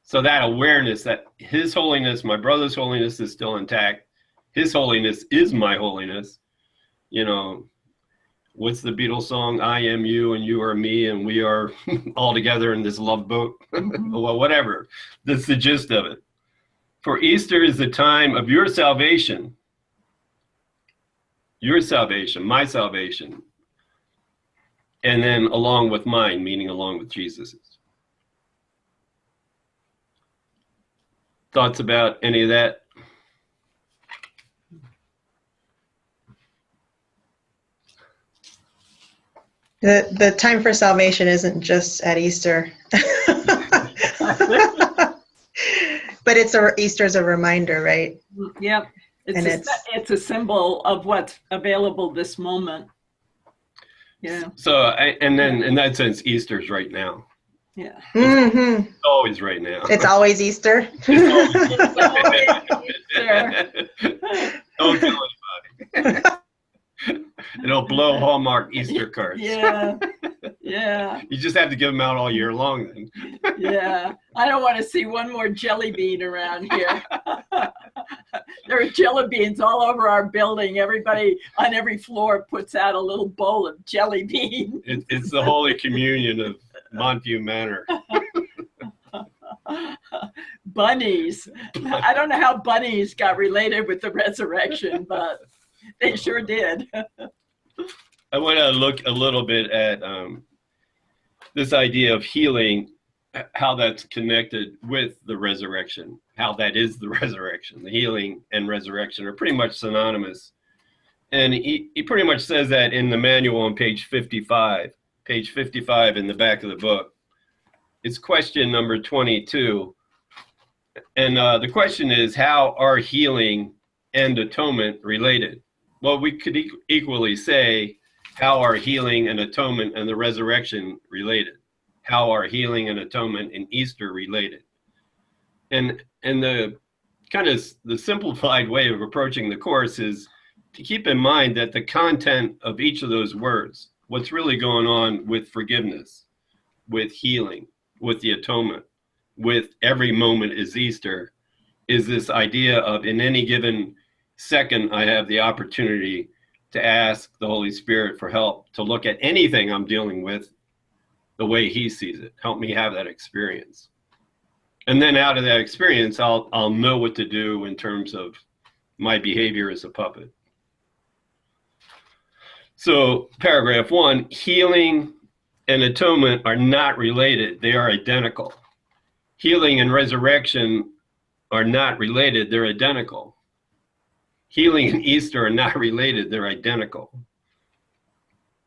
C: So that awareness that his holiness, my brother's holiness is still intact. His holiness is my holiness. You know, what's the Beatles song? I am you and you are me and we are all together in this love boat. Well, whatever. That's the gist of it. For Easter is the time of your salvation. Your salvation, my salvation. And then along with mine, meaning along with Jesus's. Thoughts about any of that?
E: The time for salvation isn't just at Easter. But Easter's a reminder, right?
A: Yep. It's a symbol of what's available this moment. Yeah.
C: So, and then in that sense, Easter's right now.
A: Yeah.
E: Mm-hmm.
C: It's always right now.
E: It's always Easter.
A: It's always Easter.
C: Don't tell anybody. It'll blow Hallmark Easter cards.
A: Yeah. Yeah.
C: You just have to give them out all year long then.
A: Yeah. I don't want to see one more jelly bean around here. There are jelly beans all over our building. Everybody on every floor puts out a little bowl of jelly beans.
C: It's the Holy Communion of Montview Manor.
A: Bunnies. I don't know how bunnies got related with the resurrection, but they sure did.
C: I want to look a little bit at this idea of healing, how that's connected with the resurrection, how that is the resurrection. The healing and resurrection are pretty much synonymous. And he pretty much says that in the manual on page 55 in the back of the book. It's question number 22. And the question is, how are healing and atonement related? Well, we could equally say, how are healing and atonement and the resurrection related? How are healing and atonement and Easter related? And the kind of the simplified way of approaching the Course is to keep in mind that the content of each of those words, what's really going on with forgiveness, with healing, with the atonement, with every moment is Easter, is this idea of in any given second, I have the opportunity to ask the Holy Spirit for help to look at anything I'm dealing with the way he sees it. Help me have that experience. And then out of that experience, I'll know what to do in terms of my behavior as a puppet. So paragraph 1, healing and atonement are not related. They are identical. Healing and resurrection are not related. They're identical. Healing and Easter are not related. They're identical.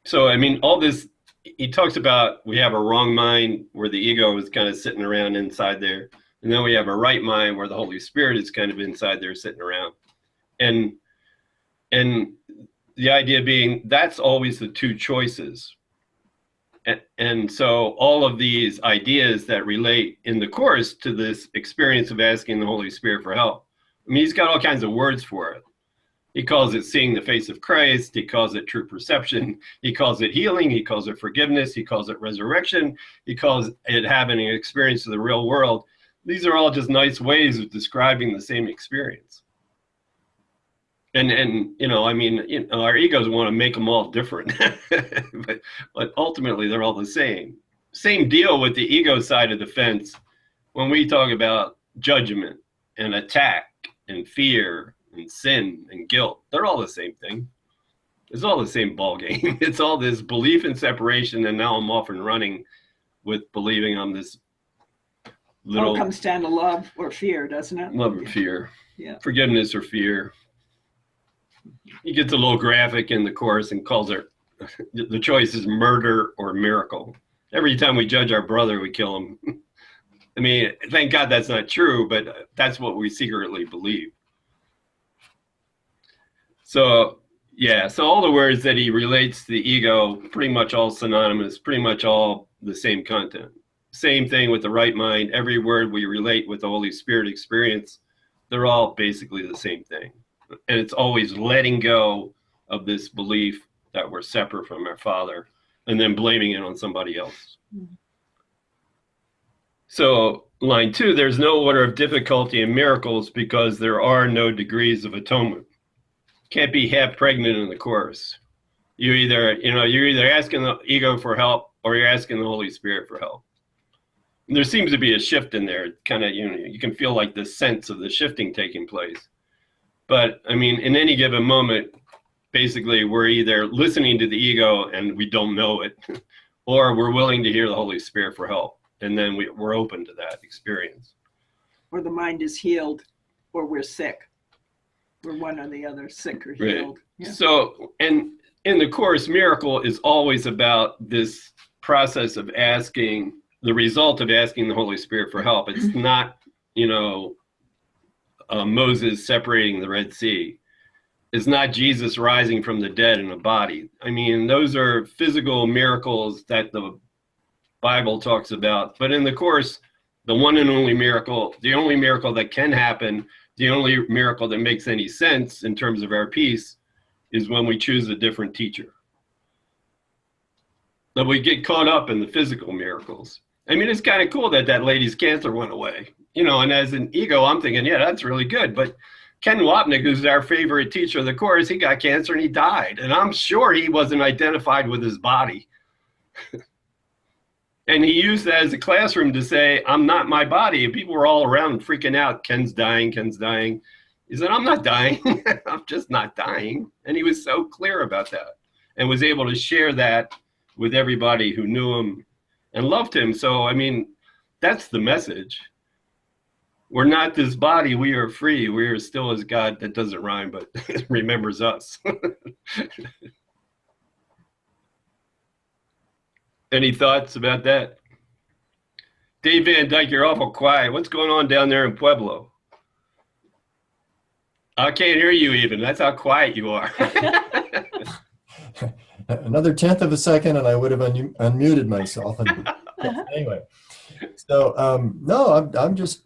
C: So, I mean, all this, he talks about we have a wrong mind where the ego is kind of sitting around inside there. And then we have a right mind where the Holy Spirit is kind of inside there sitting around. And the idea being that's always the two choices. And so all of these ideas that relate in the Course to this experience of asking the Holy Spirit for help. I mean, he's got all kinds of words for it. He calls it seeing the face of Christ. He calls it true perception. He calls it healing. He calls it forgiveness. He calls it resurrection. He calls it having an experience of the real world. These are all just nice ways of describing the same experience. And you know, I mean, you know, our egos want to make them all different, but ultimately they're all the same. Same deal with the ego side of the fence. When we talk about judgment and attack and fear and sin and guilt, they're all the same thing. It's all the same ball game. It's all this belief in separation, and now I'm off and running with believing I'm this little.
A: All comes down to love or fear, doesn't it?
C: Love or fear.
A: Yeah.
C: Forgiveness or fear. He gets a little graphic in the Course and calls it, the choice is murder or miracle. Every time we judge our brother, we kill him. I mean, thank God that's not true, but that's what we secretly believe. So, yeah, so all the words that he relates to the ego, pretty much all synonymous, pretty much all the same content. Same thing with the right mind. Every word we relate with the Holy Spirit experience, they're all basically the same thing. And it's always letting go of this belief that we're separate from our Father and then blaming it on somebody else. So line 2, there's no order of difficulty in miracles because there are no degrees of atonement. Can't be half pregnant in the Course. You're either asking the ego for help or you're asking the Holy Spirit for help. And there seems to be a shift in there. Kind of, you know, you can feel like the sense of the shifting taking place. But I mean, in any given moment, basically we're either listening to the ego and we don't know it, or we're willing to hear the Holy Spirit for help. And then we're open to that experience.
A: Or the mind is healed, or we're sick. We're one or the other, sick or healed.
C: Right.
A: Yeah.
C: So, and in the Course, miracle is always about this process of asking, the result of asking the Holy Spirit for help. It's not, you know, Moses separating the Red Sea. It's not Jesus rising from the dead in a body. I mean, those are physical miracles that the Bible talks about. But in the Course, the one and only miracle, the only miracle that can happen, the only miracle that makes any sense in terms of our peace is when we choose a different teacher. That we get caught up in the physical miracles. I mean, it's kind of cool that that lady's cancer went away. You know, and as an ego, I'm thinking, yeah, that's really good. But Ken Wapnick, who's our favorite teacher of the Course, he got cancer and he died. And I'm sure he wasn't identified with his body. And he used that as a classroom to say, I'm not my body. And people were all around freaking out. Ken's dying, Ken's dying. He said, I'm not dying. I'm just not dying. And he was so clear about that and was able to share that with everybody who knew him and loved him. So, I mean, that's the message. We're not this body. We are free. We are still as God. That doesn't rhyme, but remembers us. Any thoughts about that? Dave Van Dyke, you're awful quiet. What's going on down there in Pueblo? I can't hear you even. That's how quiet you are.
K: Another 1/10 of a second and I would have unmuted myself. And, anyway, so no, I'm just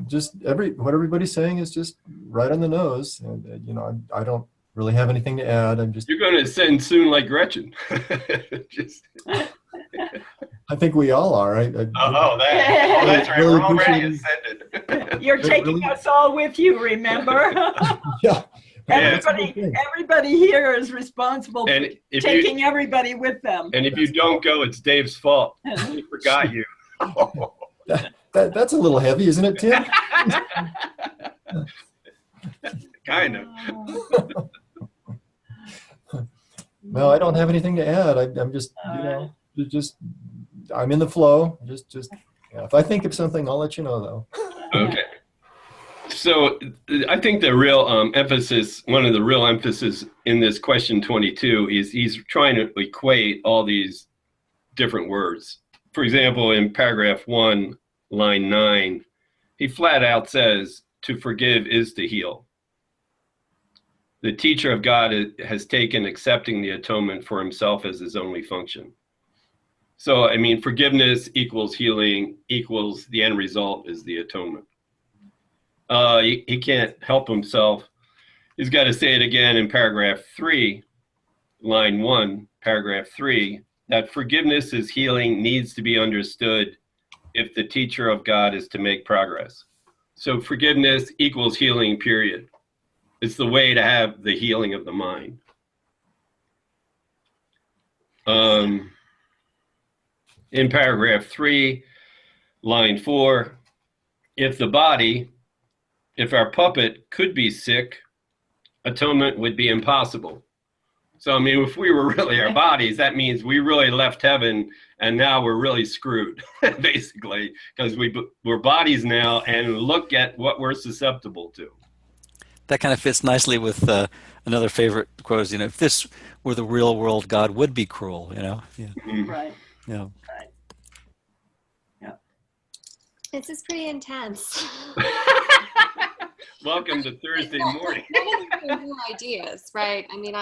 K: what everybody's saying is just right on the nose. And you know, I don't really have anything to add. I'm just.
C: You're going to ascend soon, like Gretchen.
K: I think we all are.
C: That's right.
K: Really
C: We're already ascended.
A: You're taking us all with you, remember?
K: Yeah.
A: Everybody here is responsible for taking everybody with them.
C: And if you don't go, it's Dave's fault. He forgot you.
K: That's a little heavy, isn't it, Tim?
C: Kind of.
K: No, I don't have anything to add. I'm just, I'm in the flow. Yeah. If I think of something, I'll let you know, though.
C: Okay. So I think the real emphasis, one of the real emphasis in this question 22 is he's trying to equate all these different words. For example, in paragraph 1, line 9, he flat out says, to forgive is to heal. The teacher of God has taken accepting the atonement for himself as his only function. So, I mean, forgiveness equals healing equals the end result is the atonement. He can't help himself. He's got to say it again in paragraph 3, line 1, paragraph 3, that forgiveness is healing needs to be understood if the teacher of God is to make progress. So forgiveness equals healing, period. It's the way to have the healing of the mind. In paragraph 3, line 4, if our puppet could be sick, atonement would be impossible. So, I mean, if we were really our bodies, that means we really left heaven and now we're really screwed, basically, because we're bodies now and look at what we're susceptible to.
G: That kind of fits nicely with another favorite quote, if this were the real world, God would be cruel, Yeah.
A: Right.
G: Yeah.
A: Right. Yeah.
B: This is pretty intense.
C: Welcome to Thursday morning.
B: None of these are new ideas, right? I mean,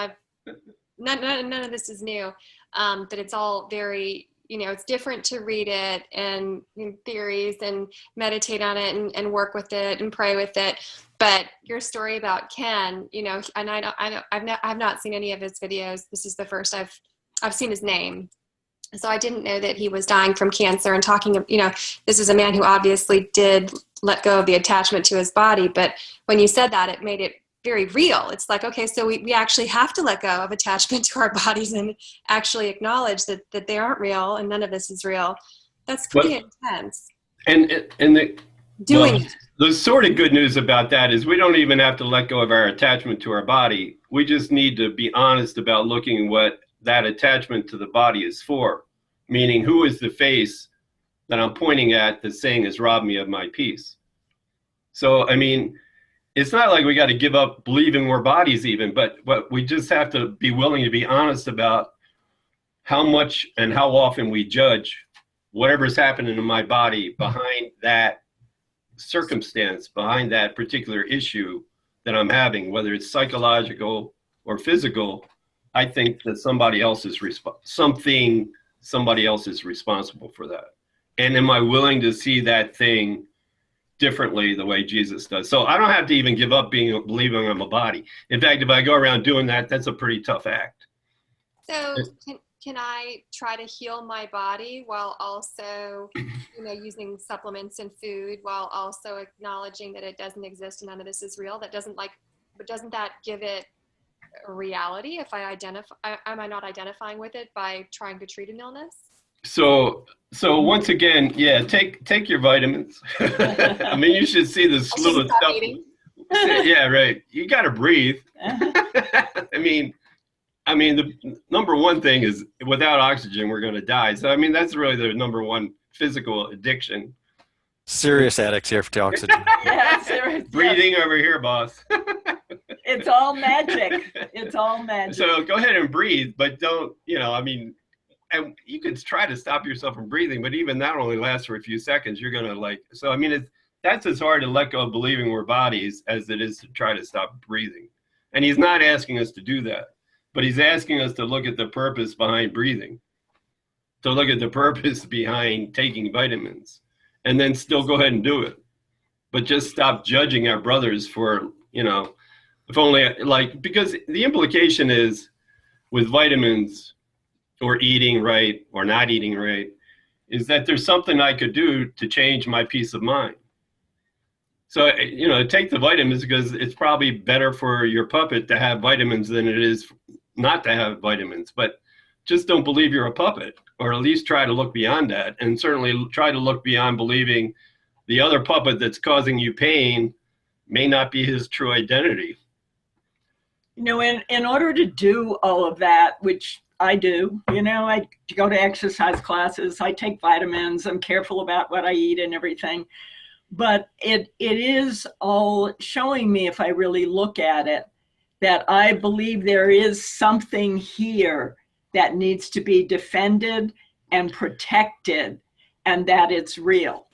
B: none of this is new, but it's all very, it's different to read it and theories and meditate on it and work with it and pray with it. But your story about Ken, and I've not seen any of his videos. This is the first I've seen his name. So I didn't know that he was dying from cancer and talking, this is a man who obviously did let go of the attachment to his body. But when you said that, it made it very real. It's like, okay, so we actually have to let go of attachment to our bodies and actually acknowledge that they aren't real and none of this is real. That's pretty intense.
C: And the sort of good news about that is we don't even have to let go of our attachment to our body. We just need to be honest about looking what that attachment to the body is for, meaning who is the face that I'm pointing at that's saying has robbed me of my peace. So, I mean, it's not like we got to give up believing we're bodies even, but we just have to be willing to be honest about how much and how often we judge whatever's happening in my body behind that circumstance, behind that particular issue that I'm having, whether it's psychological or physical. I think that somebody else is responsible for that. And am I willing to see that thing differently the way Jesus does? So I don't have to even give up believing I'm a body. In fact, if I go around doing that, that's a pretty tough act.
B: So can I try to heal my body while also, using supplements and food, while also acknowledging that it doesn't exist and none of this is real? But doesn't that give it a reality if am I not identifying with it by trying to treat an illness?
C: So once again, take your vitamins. I mean, you should see the slew of stuff. Yeah, right. You got to breathe. I mean, the number one thing is without oxygen, we're going to die. So, I mean, that's really the number one physical addiction.
G: Serious addicts here to oxygen.
A: Yeah, serious.
C: Breathing over here, boss.
A: It's all magic. It's all magic.
C: So go ahead and breathe, but don't, and you could try to stop yourself from breathing, but even that only lasts for a few seconds. You're going to that's as hard to let go of believing we're bodies as it is to try to stop breathing. And he's not asking us to do that, but he's asking us to look at the purpose behind breathing, to look at the purpose behind taking vitamins, and then still go ahead and do it. But just stop judging our brothers for, if only because the implication is with vitamins or eating right or not eating right, is that there's something I could do to change my peace of mind. So, take the vitamins because it's probably better for your puppet to have vitamins than it is not to have vitamins. But just don't believe you're a puppet, or at least try to look beyond that, and certainly try to look beyond believing the other puppet that's causing you pain may not be his true identity.
A: You know, in order to do all of that, which I do, you know, I go to exercise classes, I take vitamins, I'm careful about what I eat and everything. But it is all showing me, if I really look at it, that I believe there is something here that needs to be defended and protected, and that it's real,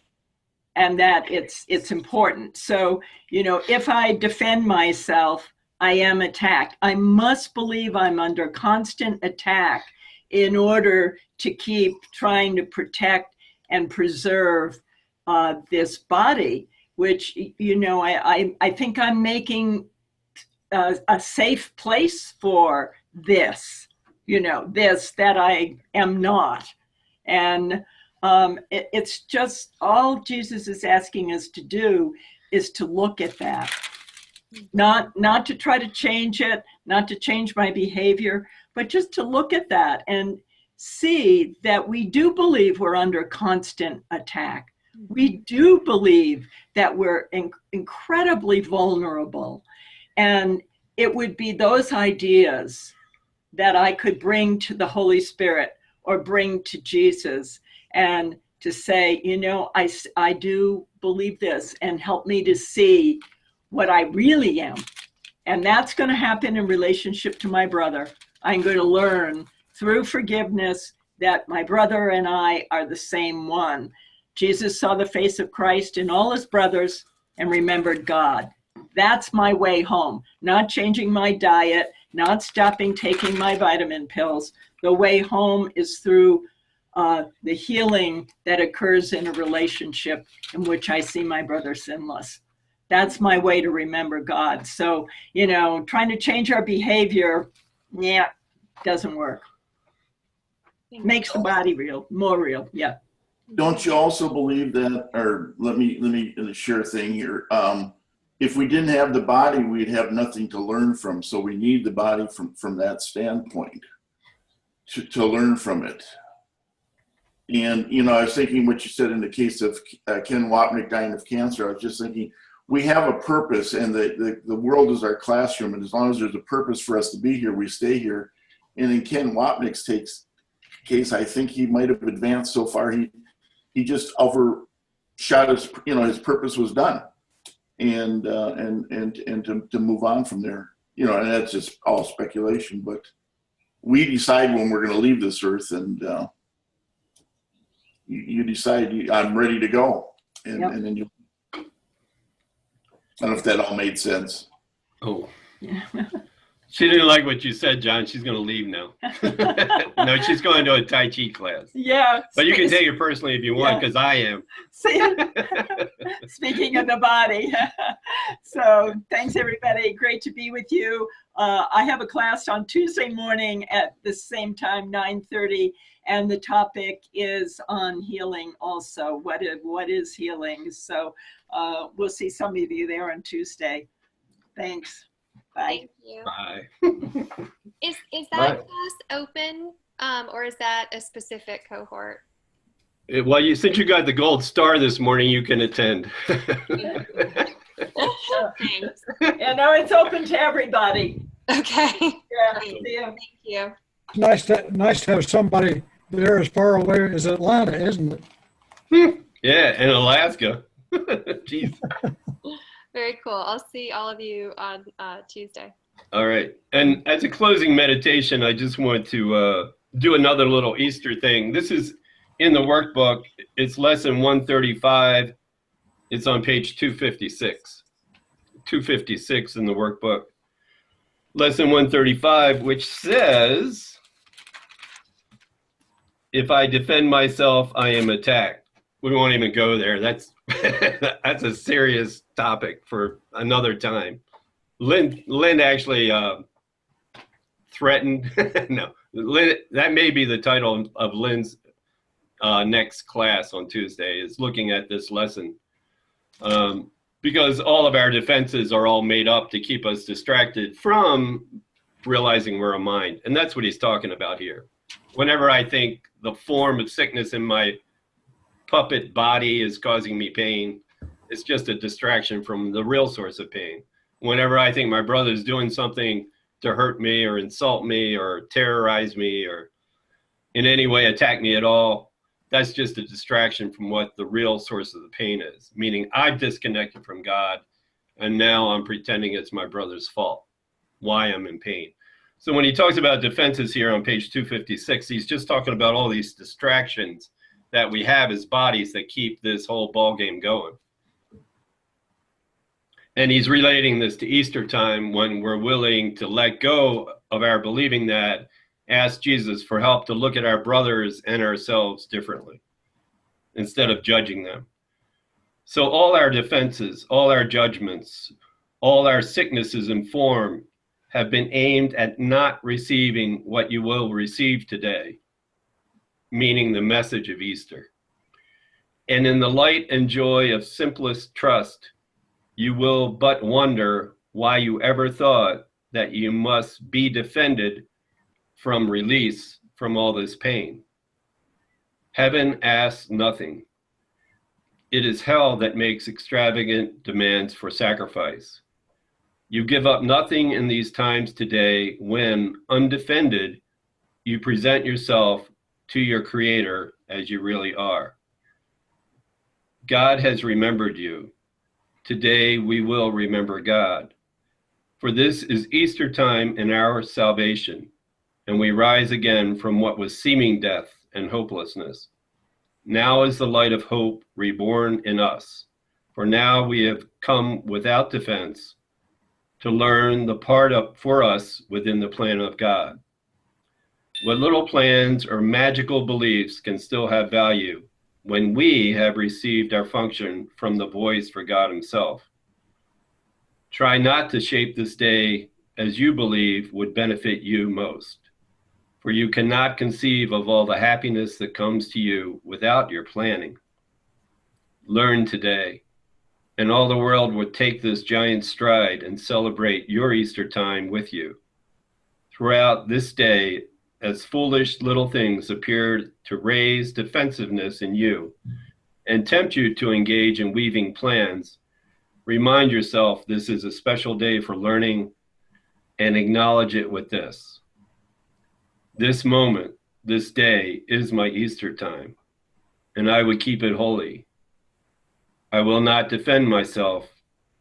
A: and that it's important. So, you know, if I defend myself, I am attacked. I must believe I'm under constant attack in order to keep trying to protect and preserve this body, which, you know, I think I'm making a safe place for this, you know, this that I am not. And it's just all Jesus is asking us to do is to look at that, not to try to change it, not to change my behavior, but just to look at that and see that we do believe we're under constant attack. We do believe that we're incredibly vulnerable. And it would be those ideas that I could bring to the Holy Spirit or bring to Jesus and to say, you know, I do believe this, and help me to see what I really am. And that's going to happen in relationship to my brother. I'm going to learn through forgiveness that my brother and I are the same one. Jesus saw the face of Christ in all his brothers and remembered God. That's my way home, not changing my diet, not stopping taking my vitamin pills. The way home is through the healing that occurs in a relationship in which I see my brother sinless. That's my way to remember God. So, you know, trying to change our behavior, doesn't work. Makes the body real, more real, yeah.
I: Don't you also believe that, or let me share a thing here. If we didn't have the body, we'd have nothing to learn from. So we need the body from that standpoint to learn from it. And, you know, I was thinking what you said in the case of Ken Wapnick dying of cancer. I was just thinking, we have a purpose, and the world is our classroom. And as long as there's a purpose for us to be here, we stay here. And in Ken Wapnick's case, I think he might have advanced so far. He just overshot his, you know, his purpose was done, and to move on from there, you know, and that's just all speculation. But we decide when we're going to leave this earth, and you decide I'm ready to go, and then you. I don't know if that all made sense.
C: Oh. Yeah. She didn't like what you said, John. She's going to leave now. No, she's going to a Tai Chi class.
A: Yeah.
C: But you can take it personally if you want, because I am.
A: Speaking of the body. So thanks, everybody. Great to be with you. I have a class on Tuesday morning at the same time, 9:30. And the topic is on healing also. What is healing? So we'll see some of you there on Tuesday. Thanks. Bye.
B: Thank you.
C: Bye.
B: Is that class open, or is that a specific cohort?
C: Well, since you got the gold star this morning, you can attend.
B: Thanks.
A: Yeah, no, it's open to everybody.
B: Okay.
A: Yeah.
B: Great.
A: See ya.
B: Thank you.
D: Nice to have somebody there as far away as Atlanta, isn't it?
C: Yeah, in Alaska. Jeez.
B: Very cool. I'll see all of you on Tuesday.
C: All right. And as a closing meditation, I just want to do another little Easter thing. This is in the workbook. It's lesson 135. It's on page 256. 256 in the workbook. Lesson 135, which says, if I defend myself, I am attacked. We won't even go there. That's that's a serious topic for another time. Lynn actually threatened. No, Lynn, that may be the title of Lynn's next class on Tuesday, is looking at this lesson. Because all of our defenses are all made up to keep us distracted from realizing we're a mind. And that's what he's talking about here. whenever I think the form of sickness in my puppet body is causing me pain, it's just a distraction from the real source of pain. Whenever I think my brother's doing something to hurt me or insult me or terrorize me or in any way attack me at all, that's just a distraction from what the real source of the pain is, meaning I've disconnected from God and now I'm pretending it's my brother's fault, why I'm in pain. So when he talks about defenses here on page 256, he's just talking about all these distractions that we have as bodies that keep this whole ball game going. And he's relating this to Easter time when we're willing to let go of our believing that, ask Jesus for help to look at our brothers and ourselves differently instead of judging them. So all our defenses, all our judgments, all our sicknesses and form have been aimed at not receiving what you will receive today, meaning the message of Easter. And in the light and joy of simplest trust, you will but wonder why you ever thought that you must be defended from release from all this pain. Heaven asks nothing. It is hell that makes extravagant demands for sacrifice. You give up nothing in these times today when, undefended, you present yourself to your Creator as you really are. God has remembered you. Today we will remember God. For this is Easter time in our salvation, and we rise again from what was seeming death and hopelessness. Now is the light of hope reborn in us, for now we have come without defense to learn the part up for us within the plan of God. What little plans or magical beliefs can still have value when we have received our function from the voice for God himself. Try not to shape this day as you believe would benefit you most, for you cannot conceive of all the happiness that comes to you without your planning. Learn today, and all the world would take this giant stride and celebrate your Easter time with you. Throughout this day, as foolish little things appear to raise defensiveness in you and tempt you to engage in weaving plans, remind yourself this is a special day for learning and acknowledge it with this. This moment, this day is my Easter time, and I would keep it holy. I will not defend myself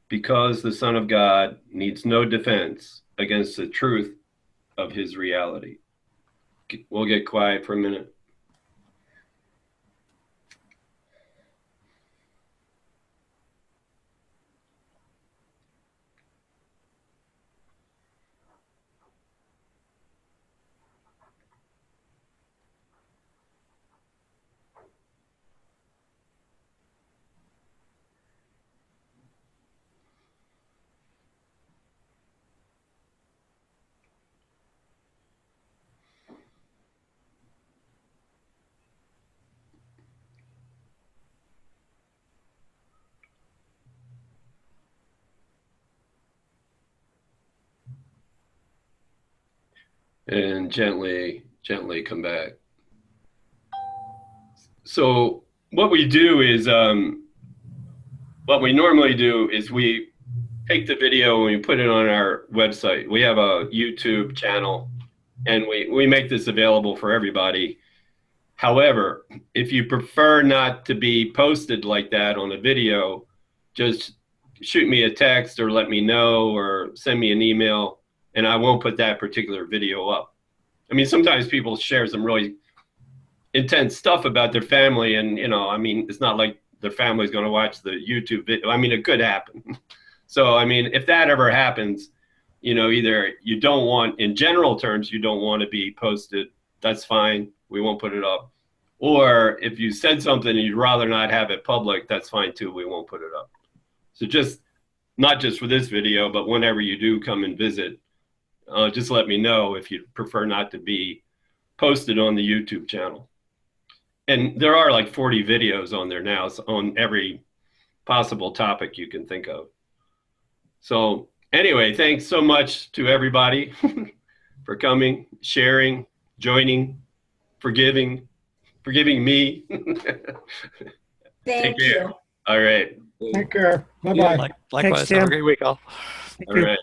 C: because the Son of God needs no defense against the truth of his reality. We'll get quiet for a minute. And gently come back. So what we do is, what we normally do is we take the video and we put it on our website. We have a YouTube channel and we make this available for everybody. However, if you prefer not to be posted like that on a video, just shoot me a text or let me know or send me an email, and I won't put that particular video up. I mean, sometimes people share some really intense stuff about their family, and, you know, I mean, it's not like their family's going to watch the YouTube video. I mean, it could happen. So, I mean, if that ever happens, you know, either you don't want, in general terms, you don't want to be posted, that's fine. We won't put it up. Or if you said something and you'd rather not have it public, that's fine too. We won't put it up. So just, not just for this video, but whenever you do come and visit, just let me know if you prefer not to be posted on the YouTube channel. And there are like 40 videos on there now, so on every possible topic you can think of. So anyway, thanks so much to everybody for coming, sharing, joining. forgiving me.
L: Thank
C: Take care.
L: you.
C: All right.
D: Take care. Bye-bye.
G: Likewise.
J: Tim.
G: Have a great week, all.
J: Thank
C: All
J: you.
C: right.